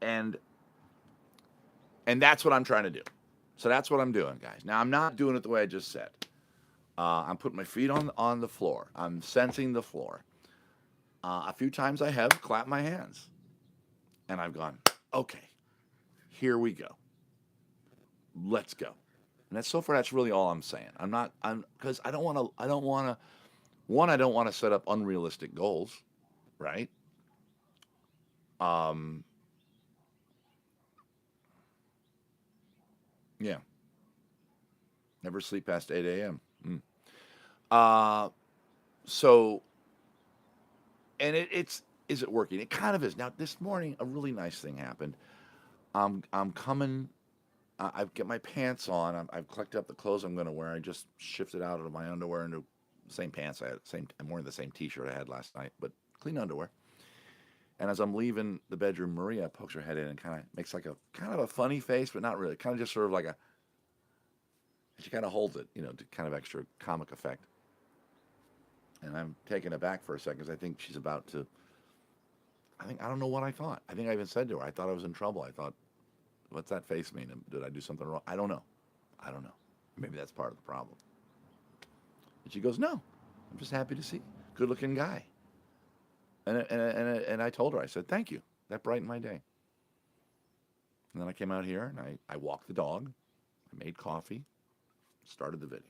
And that's what I'm trying to do. So that's what I'm doing, guys. Now, I'm not doing it the way I just said. I'm putting my feet on the floor. I'm sensing the floor. A few times I have clapped my hands. And I've gone, okay, here we go. Let's go. And that's so far, that's really all I'm saying. Because I don't want to set up unrealistic goals, right? Yeah. Never sleep past 8 a.m. Uh, so, and is it working? It kind of is. Now, this morning, a really nice thing happened. I'm coming. I've got my pants on. I've collected up the clothes I'm going to wear. I just shifted out of my underwear into the same pants I had. I'm wearing the same T-shirt I had last night, but clean underwear. And as I'm leaving the bedroom, Maria pokes her head in and kind of makes like a kind of a funny face, but not really. Kind of just sort of like a. She kind of holds it, to kind of extra comic effect. And I'm taken aback for a second because I think she's about to. I don't know what I thought. I think I even said to her, I thought I was in trouble. I thought, what's that face mean? Did I do something wrong? I don't know. Maybe that's part of the problem. And she goes, no, I'm just happy to see you. Good looking guy. And I told her, I said, thank you. That brightened my day. And then I came out here and I walked the dog. I made coffee. Started the video.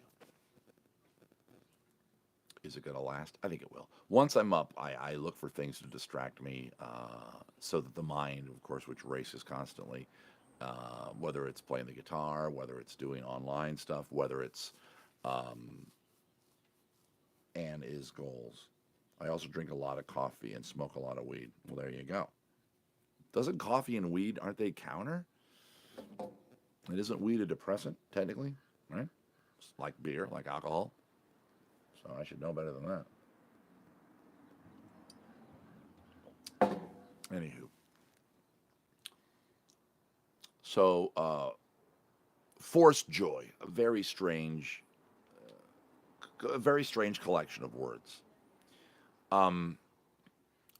Is it going to last? I think it will. Once I'm up, I look for things to distract me so that the mind, of course, which races constantly, whether it's playing the guitar, whether it's doing online stuff, whether it's and is goals. I also drink a lot of coffee and smoke a lot of weed. Well, there you go. Doesn't coffee and weed, aren't they counter? And isn't weed a depressant, technically? Right? It's like beer, like alcohol. So I should know better than that. Anywho. So, forced joy, a very strange collection of words.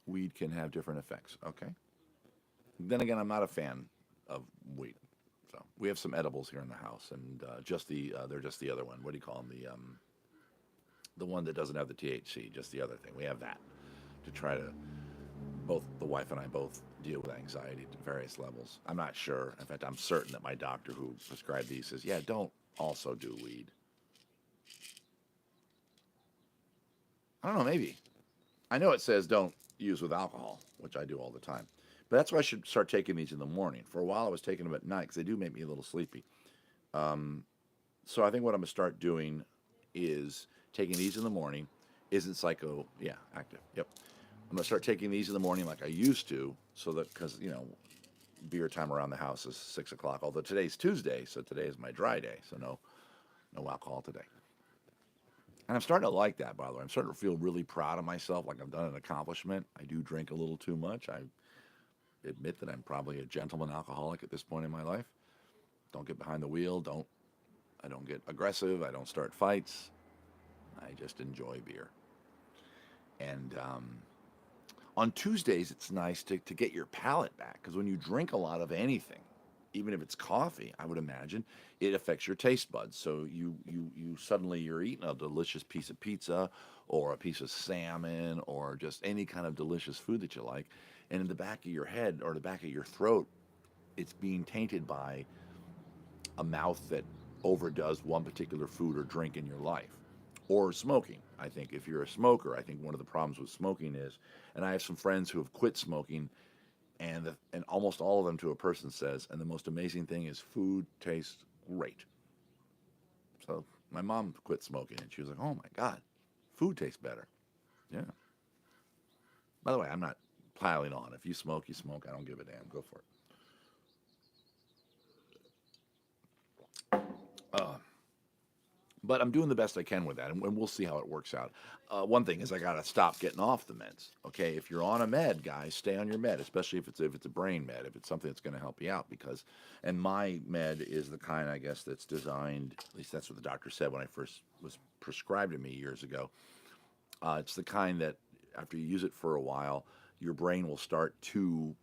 Weed can have different effects. Okay. Then again, I'm not a fan of weed. So we have some edibles here in the house, and they're just the other one. What do you call them? The one that doesn't have the THC, just the other thing. We have that to try to both the wife and I both deal with anxiety to various levels. I'm not sure. In fact, I'm certain that my doctor who prescribed these says, yeah, don't also do weed. I don't know, maybe. I know it says don't use with alcohol, which I do all the time. But that's why I should start taking these in the morning. For a while, I was taking them at night because they do make me a little sleepy. So I think what I'm going to start doing is taking these in the morning. Isn't active. Yep. I'm gonna start taking these in the morning like I used to, so that because beer time around the house is 6 o'clock. Although today's Tuesday, so today is my dry day, so no alcohol today. And I'm starting to like that, by the way. I'm starting to feel really proud of myself, like I've done an accomplishment. I do drink a little too much. I admit that I'm probably a gentleman alcoholic at this point in my life. Don't get behind the wheel. I don't get aggressive. I don't start fights. I just enjoy beer. And on Tuesdays, it's nice to get your palate back because when you drink a lot of anything, even if it's coffee, I would imagine it affects your taste buds. So you suddenly you're eating a delicious piece of pizza or a piece of salmon or just any kind of delicious food that you like, and in the back of your head or the back of your throat, it's being tainted by a mouth that overdoes one particular food or drink in your life. Or smoking. I think if you're a smoker, I think one of the problems with smoking is, and I have some friends who have quit smoking, and almost all of them to a person says, and the most amazing thing is food tastes great. So my mom quit smoking, and she was like, "Oh my God, food tastes better." Yeah. By the way, I'm not piling on. If you smoke, you smoke. I don't give a damn. Go for it. But I'm doing the best I can with that, and we'll see how it works out. One thing is I got to stop getting off the meds. Okay, if you're on a med, guys, stay on your med, especially if it's a brain med, if it's something that's going to help you out. Because, and my med is the kind, I guess, that's designed. At least that's what the doctor said when I first was prescribed to me years ago. It's the kind that after you use it for a while, your brain will start to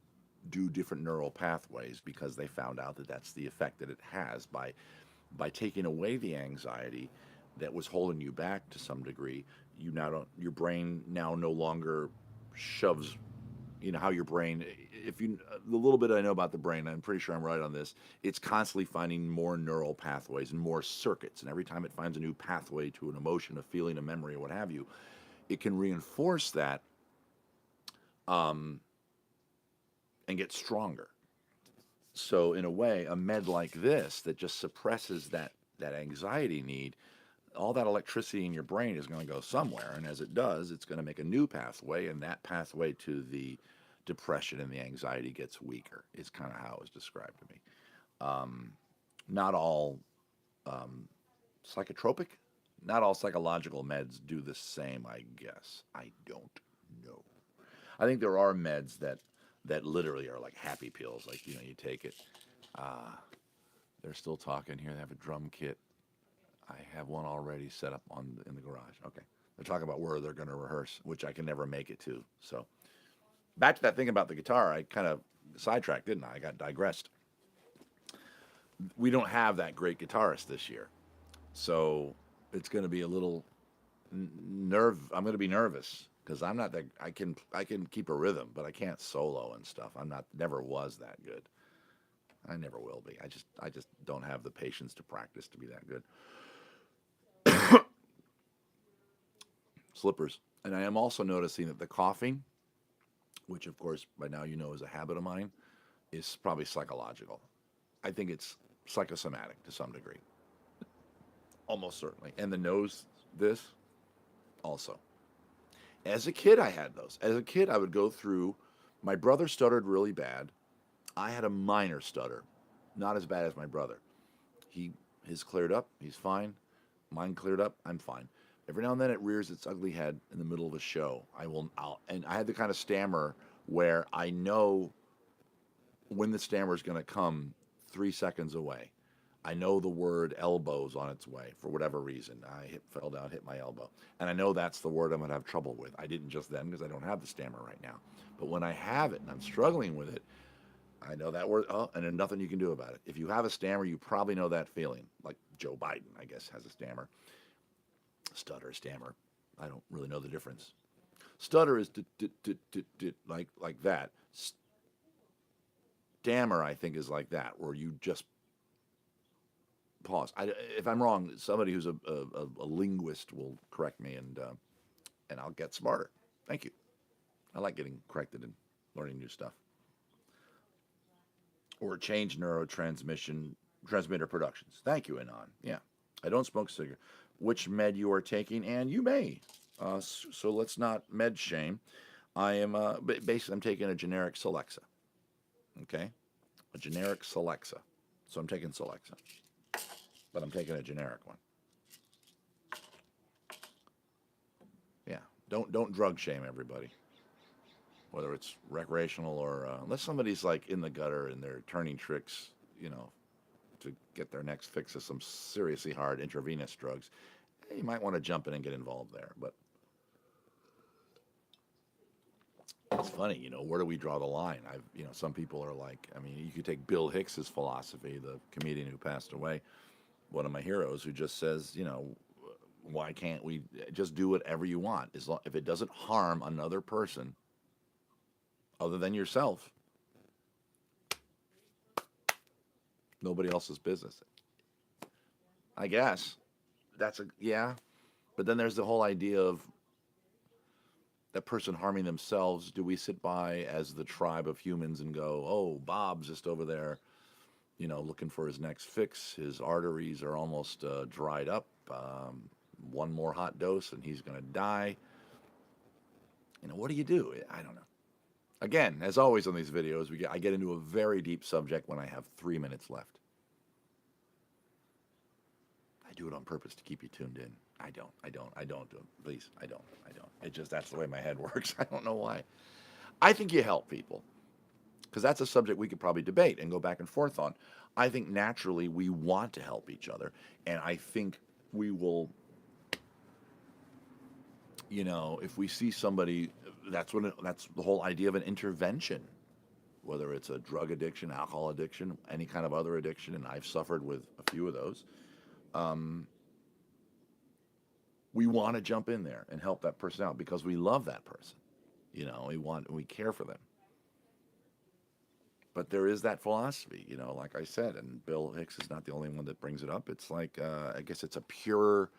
do different neural pathways because they found out that that's the effect that it has by taking away the anxiety that was holding you back to some degree. You now don't, your brain now no longer shoves, how your brain, if you, the little bit I know about the brain, I'm pretty sure I'm right on this, it's constantly finding more neural pathways and more circuits. And every time it finds a new pathway to an emotion, a feeling, a memory, or what have you, it can reinforce that and get stronger. So in a way, a med like this that just suppresses that anxiety need, all that electricity in your brain is going to go somewhere, and as it does, it's going to make a new pathway, and that pathway to the depression and the anxiety gets weaker. Is kind of how it was described to me. Not all psychotropic, not all psychological meds do the same. I guess I don't know. I think there are meds that literally are like happy pills, like you take it. Uh, they're still talking here. They have a drum kit. I have one already set up in the garage. Okay, they're talking about where they're going to rehearse, which I can never make it to. So back to that thing about the guitar, I kind of sidetracked, didn't I? I got digressed. We don't have that great guitarist this year, so it's going to be a little I'm going to be nervous because I'm not that. I can keep a rhythm, but I can't solo and stuff. I'm not. Never was that good. I never will be. I just don't have the patience to practice to be that good. Slippers. And I am also noticing that the coughing, which of course by now is a habit of mine, is probably psychological. I think it's psychosomatic to some degree. Almost certainly. And the nose, this also. As a kid, I had those. As a kid, I would go through. My brother stuttered really bad. I had a minor stutter, not as bad as my brother. His cleared up. He's fine. Mine cleared up. I'm fine. Every now and then it rears its ugly head in the middle of a show. And I had the kind of stammer where I know when the stammer is going to come 3 seconds away. I know the word elbow's on its way for whatever reason. Fell down, hit my elbow. And I know that's the word I'm going to have trouble with. I didn't just then because I don't have the stammer right now. But when I have it and I'm struggling with it, I know that word, and there's nothing you can do about it. If you have a stammer, you probably know that feeling. Like Joe Biden, I guess, has a stammer. Stutter, stammer. I don't really know the difference. Stutter is like that. Stammer, I think, is like that, where you just pause. If I'm wrong, somebody who's a linguist will correct me, and I'll get smarter. Thank you. I like getting corrected and learning new stuff. Or change transmitter productions. Thank you, Anon. Yeah, I don't smoke cigarettes. Which med you are taking, and you may. So let's not med shame. I am basically I'm taking a generic Celexa. Okay, a generic Celexa. So I'm taking Celexa, but I'm taking a generic one. Yeah, don't drug shame everybody, whether it's recreational or unless somebody's like in the gutter and they're turning tricks, you know, to get their next fix of some seriously hard intravenous drugs. You might want to jump in and get involved there. But it's funny, where do we draw the line? Some people are like, I mean, you could take Bill Hicks's philosophy, the comedian who passed away, one of my heroes, who just says, why can't we just do whatever you want as long if it doesn't harm another person other than yourself? Nobody else's business. I guess yeah, but then there's the whole idea of that person harming themselves. Do we sit by as the tribe of humans and go, oh, Bob's just over there, looking for his next fix. His arteries are almost dried up. One more hot dose and he's going to die. What do you do? I don't know. Again, as always on these videos, I get into a very deep subject when I have 3 minutes left. I do it on purpose to keep you tuned in. I don't do it. Please, I don't. It just, that's the way my head works. I don't know why. I think you help people because that's a subject we could probably debate and go back and forth on. I think naturally we want to help each other, and I think we will, if we see somebody, that's the whole idea of an intervention, whether it's a drug addiction, alcohol addiction, any kind of other addiction, and I've suffered with a few of those. We want to jump in there and help that person out because we love that person. We care for them. But there is that philosophy, like I said, and Bill Hicks is not the only one that brings it up. It's like, I guess it's a pure,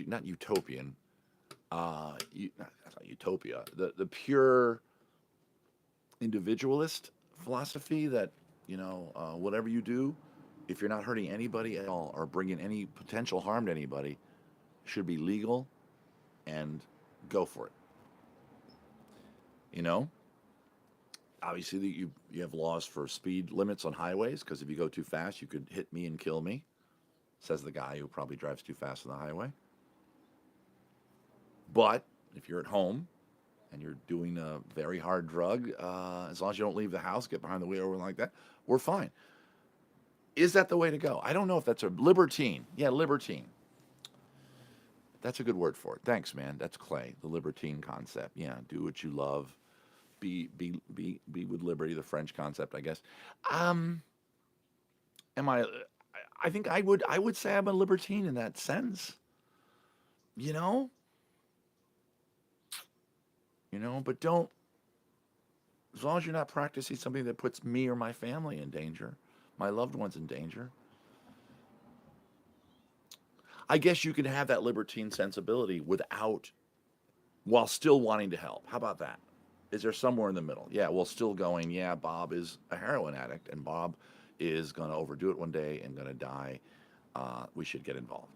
not utopian, that's not utopia, the pure individualist philosophy that, whatever you do, if you're not hurting anybody at all or bringing any potential harm to anybody, should be legal and go for it. Obviously you have laws for speed limits on highways because if you go too fast, you could hit me and kill me, says the guy who probably drives too fast on the highway. But if you're at home and you're doing a very hard drug, as long as you don't leave the house, get behind the wheel or like that, we're fine. Is that the way to go? I don't know if that's a libertine. Yeah, libertine. That's a good word for it. Thanks, man. That's Clay, the libertine concept. Yeah, do what you love. Be with liberty, the French concept, I guess. Am I? I think I would say I'm a libertine in that sense. You know, but don't. As long as you're not practicing something that puts me or my family in danger, my loved ones in danger. I guess you can have that libertine sensibility while still wanting to help. How about that? Is there somewhere in the middle? Yeah, well, still going, yeah, Bob is a heroin addict and Bob is going to overdo it one day and going to die. We should get involved.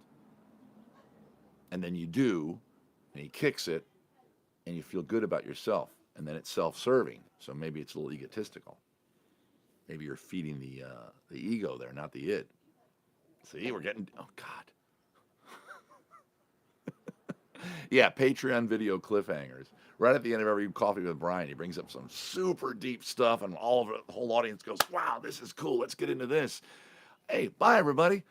And then you do, and he kicks it, and you feel good about yourself. And then it's self-serving. So maybe it's a little egotistical. Maybe you're feeding the ego there, not the id. See, we're getting, oh, God. Yeah, Patreon video cliffhangers. Right at the end of every Coffee with Brian, he brings up some super deep stuff, and the whole audience goes, wow, this is cool. Let's get into this. Hey, bye, everybody.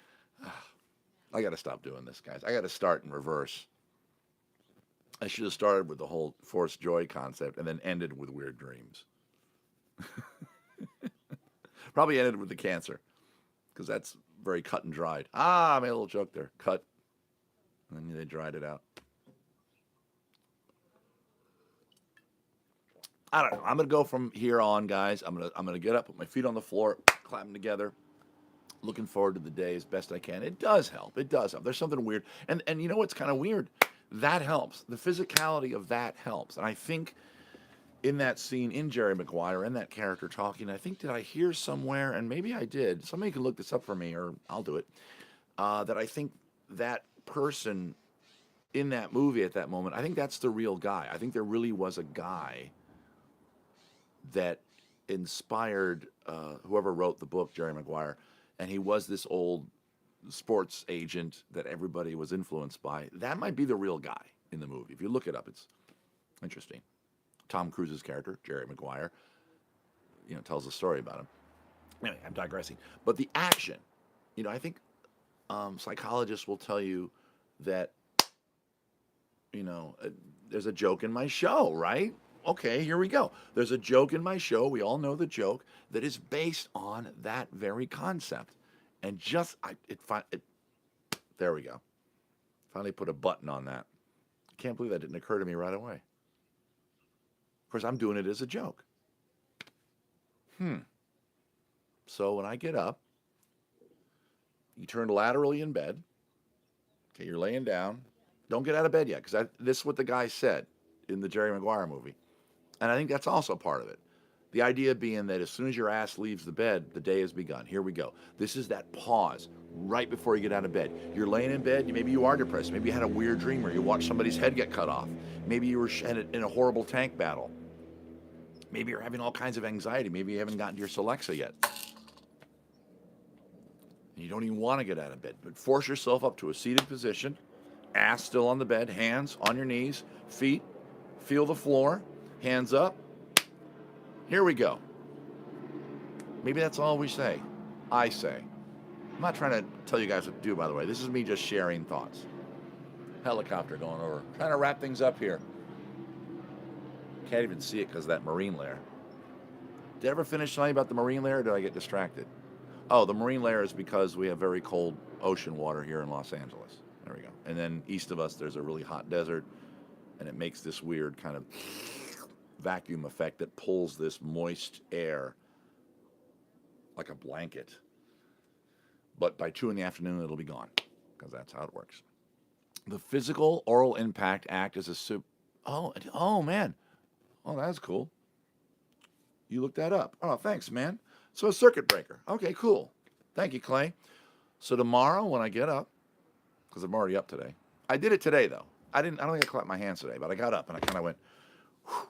I got to stop doing this, guys. I got to start in reverse. I should have started with the whole forced joy concept and then ended with weird dreams. Probably ended with the cancer, because that's very cut and dried. I made a little joke there. Cut. And then they dried it out. I don't know. I'm gonna go from here on, guys. I'm gonna get up, put my feet on the floor, clap them together. Looking forward to the day as best I can. It does help. It does help. There's something weird, and you know what's kind of weird? That helps. The physicality of that helps, and I think in that scene in Jerry Maguire and that character talking, I think did I hear somewhere, and maybe I did. Somebody can look this up for me, or I'll do it. That I think that person in that movie at that moment, I think that's the real guy. I think there really was a guy that inspired whoever wrote the book, Jerry Maguire, and he was this old sports agent that everybody was influenced by. That might be the real guy in the movie. If you look it up, it's interesting. Tom Cruise's character, Jerry Maguire, tells a story about him. Anyway, I'm digressing. But the action, I think psychologists will tell you that, there's a joke in my show, right? Okay, here we go. There's a joke in my show. We all know the joke that is based on that very concept. And there we go. Finally put a button on that. I can't believe that didn't occur to me right away. Of course, I'm doing it as a joke. So when I get up, you turn laterally in bed. Okay, you're laying down. Don't get out of bed yet, because this is what the guy said in the Jerry Maguire movie. And I think that's also part of it. The idea being that as soon as your ass leaves the bed, the day has begun. Here we go. This is that pause right before you get out of bed. You're laying in bed. Maybe you are depressed. Maybe you had a weird dream or you watched somebody's head get cut off. Maybe you were in a horrible tank battle. Maybe you're having all kinds of anxiety. Maybe you haven't gotten to your Celexa yet. And you don't even want to get out of bed. But force yourself up to a seated position. Ass still on the bed. Hands on your knees. Feet. Feel the floor. Hands up. Here we go. Maybe that's all we say. I say. I'm not trying to tell you guys what to do, by the way. This is me just sharing thoughts. Helicopter going over. Trying to wrap things up here. Can't even see it because of that marine layer. Did I ever finish telling you about the marine layer, or did I get distracted? Oh, the marine layer is because we have very cold ocean water here in Los Angeles. There we go. And then east of us, there's a really hot desert, and it makes this weird kind of vacuum effect that pulls this moist air like a blanket. But by 2 in the afternoon, it'll be gone, because that's how it works. The Physical Oral Impact Act is a oh man. Oh, that's cool. You looked that up. Oh, thanks, man. So a circuit breaker. Okay, cool. Thank you, Clay. So tomorrow when I get up, because I'm already up today. I did it today, though. I don't think I clapped my hands today, but I got up and I kind of went, whew.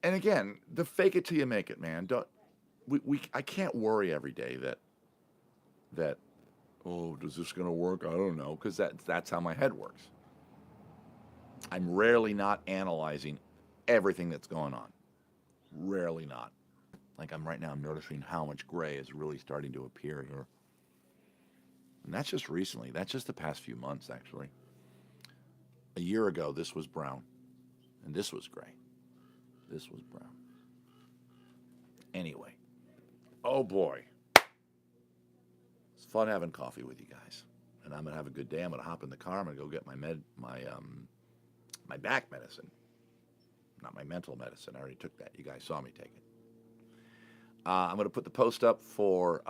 And again, the fake it till you make it, man. I can't worry every day that oh, is this going to work? I don't know, because that's how my head works. I'm rarely not analyzing everything that's going on. Rarely not. Like right now, I'm noticing how much gray is really starting to appear here. And that's just recently. That's just the past few months, actually. A year ago, this was brown. And this was gray. This was brown. Anyway. Oh, boy. It's fun having coffee with you guys. And I'm going to have a good day. I'm going to hop in the car. I'm going to go get my back medicine. Not my mental medicine. I already took that. You guys saw me take it. I'm going to put the post up for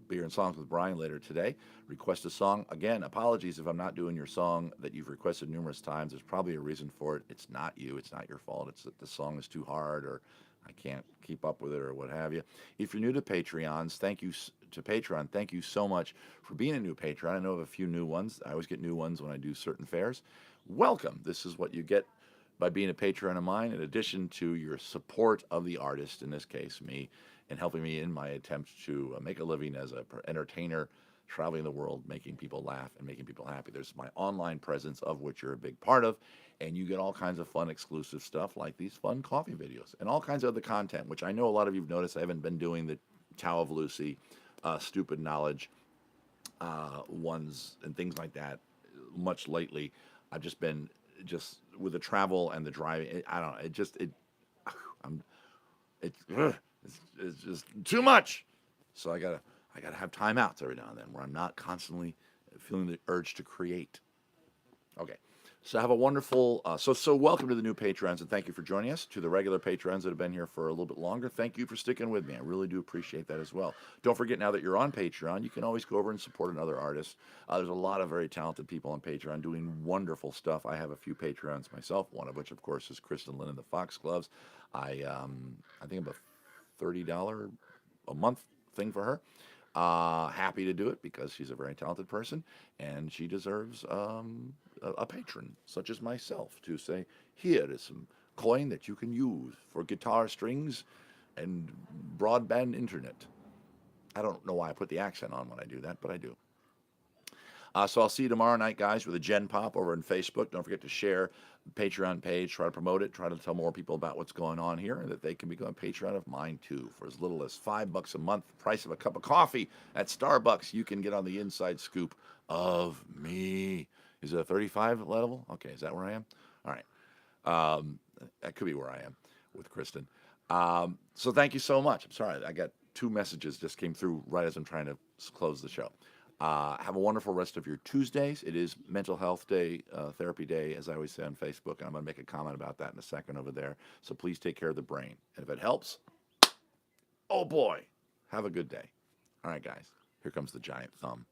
Beer and Songs with Brian later today. Request a song. Again, apologies if I'm not doing your song that you've requested numerous times. There's probably a reason for it. It's not you. It's not your fault. It's that the song is too hard, or I can't keep up with it, or what have you. If you're new to Patreons, thank you to Patreon. Thank you so much for being a new Patreon. I know of a few new ones. I always get new ones when I do certain fairs. Welcome. This is what you get by being a Patreon of mine, in addition to your support of the artist, in this case, me, and helping me in my attempt to make a living as an entertainer, traveling the world, making people laugh and making people happy. There's my online presence, of which you're a big part of, and you get all kinds of fun, exclusive stuff like these fun coffee videos and all kinds of other content, which I know a lot of you have noticed. I haven't been doing the Tao of Lucy, stupid knowledge ones and things like that much lately. I've just been with the travel and the driving. I don't know. It's just too much. So I gotta have timeouts every now and then where I'm not constantly feeling the urge to create. Okay. So have a wonderful, so welcome to the new Patrons, and thank you for joining us. To the regular Patrons that have been here for a little bit longer, thank you for sticking with me. I really do appreciate that as well. Don't forget, now that you're on Patreon, you can always go over and support another artist. There's a lot of very talented people on Patreon doing wonderful stuff. I have a few Patrons myself, one of which, of course, is Kristen Lynn of the Foxgloves. I think I'm a $30 a month thing for her. Happy to do it because she's a very talented person and she deserves a patron such as myself to say, here is some coin that you can use for guitar strings and broadband internet. I don't know why I put the accent on when I do that, but I do. So I'll see you tomorrow night, guys, with a Gen Pop over on Facebook. Don't forget to share the Patreon page. Try to promote it. Try to tell more people about what's going on here and that they can become a Patreon of mine, too. For as little as $5 a month, the price of a cup of coffee at Starbucks, you can get on the inside scoop of me. Is it a 35 level? Okay, is that where I am? All right. That could be where I am with Kristen. So thank you so much. I'm sorry. I got 2 messages just came through right as I'm trying to close the show. Have a wonderful rest of your Tuesdays. It is Mental Health Day, Therapy Day, as I always say on Facebook, and I'm going to make a comment about that in a second over there. So please take care of the brain. And if it helps, oh boy, have a good day. All right, guys, here comes the giant thumb.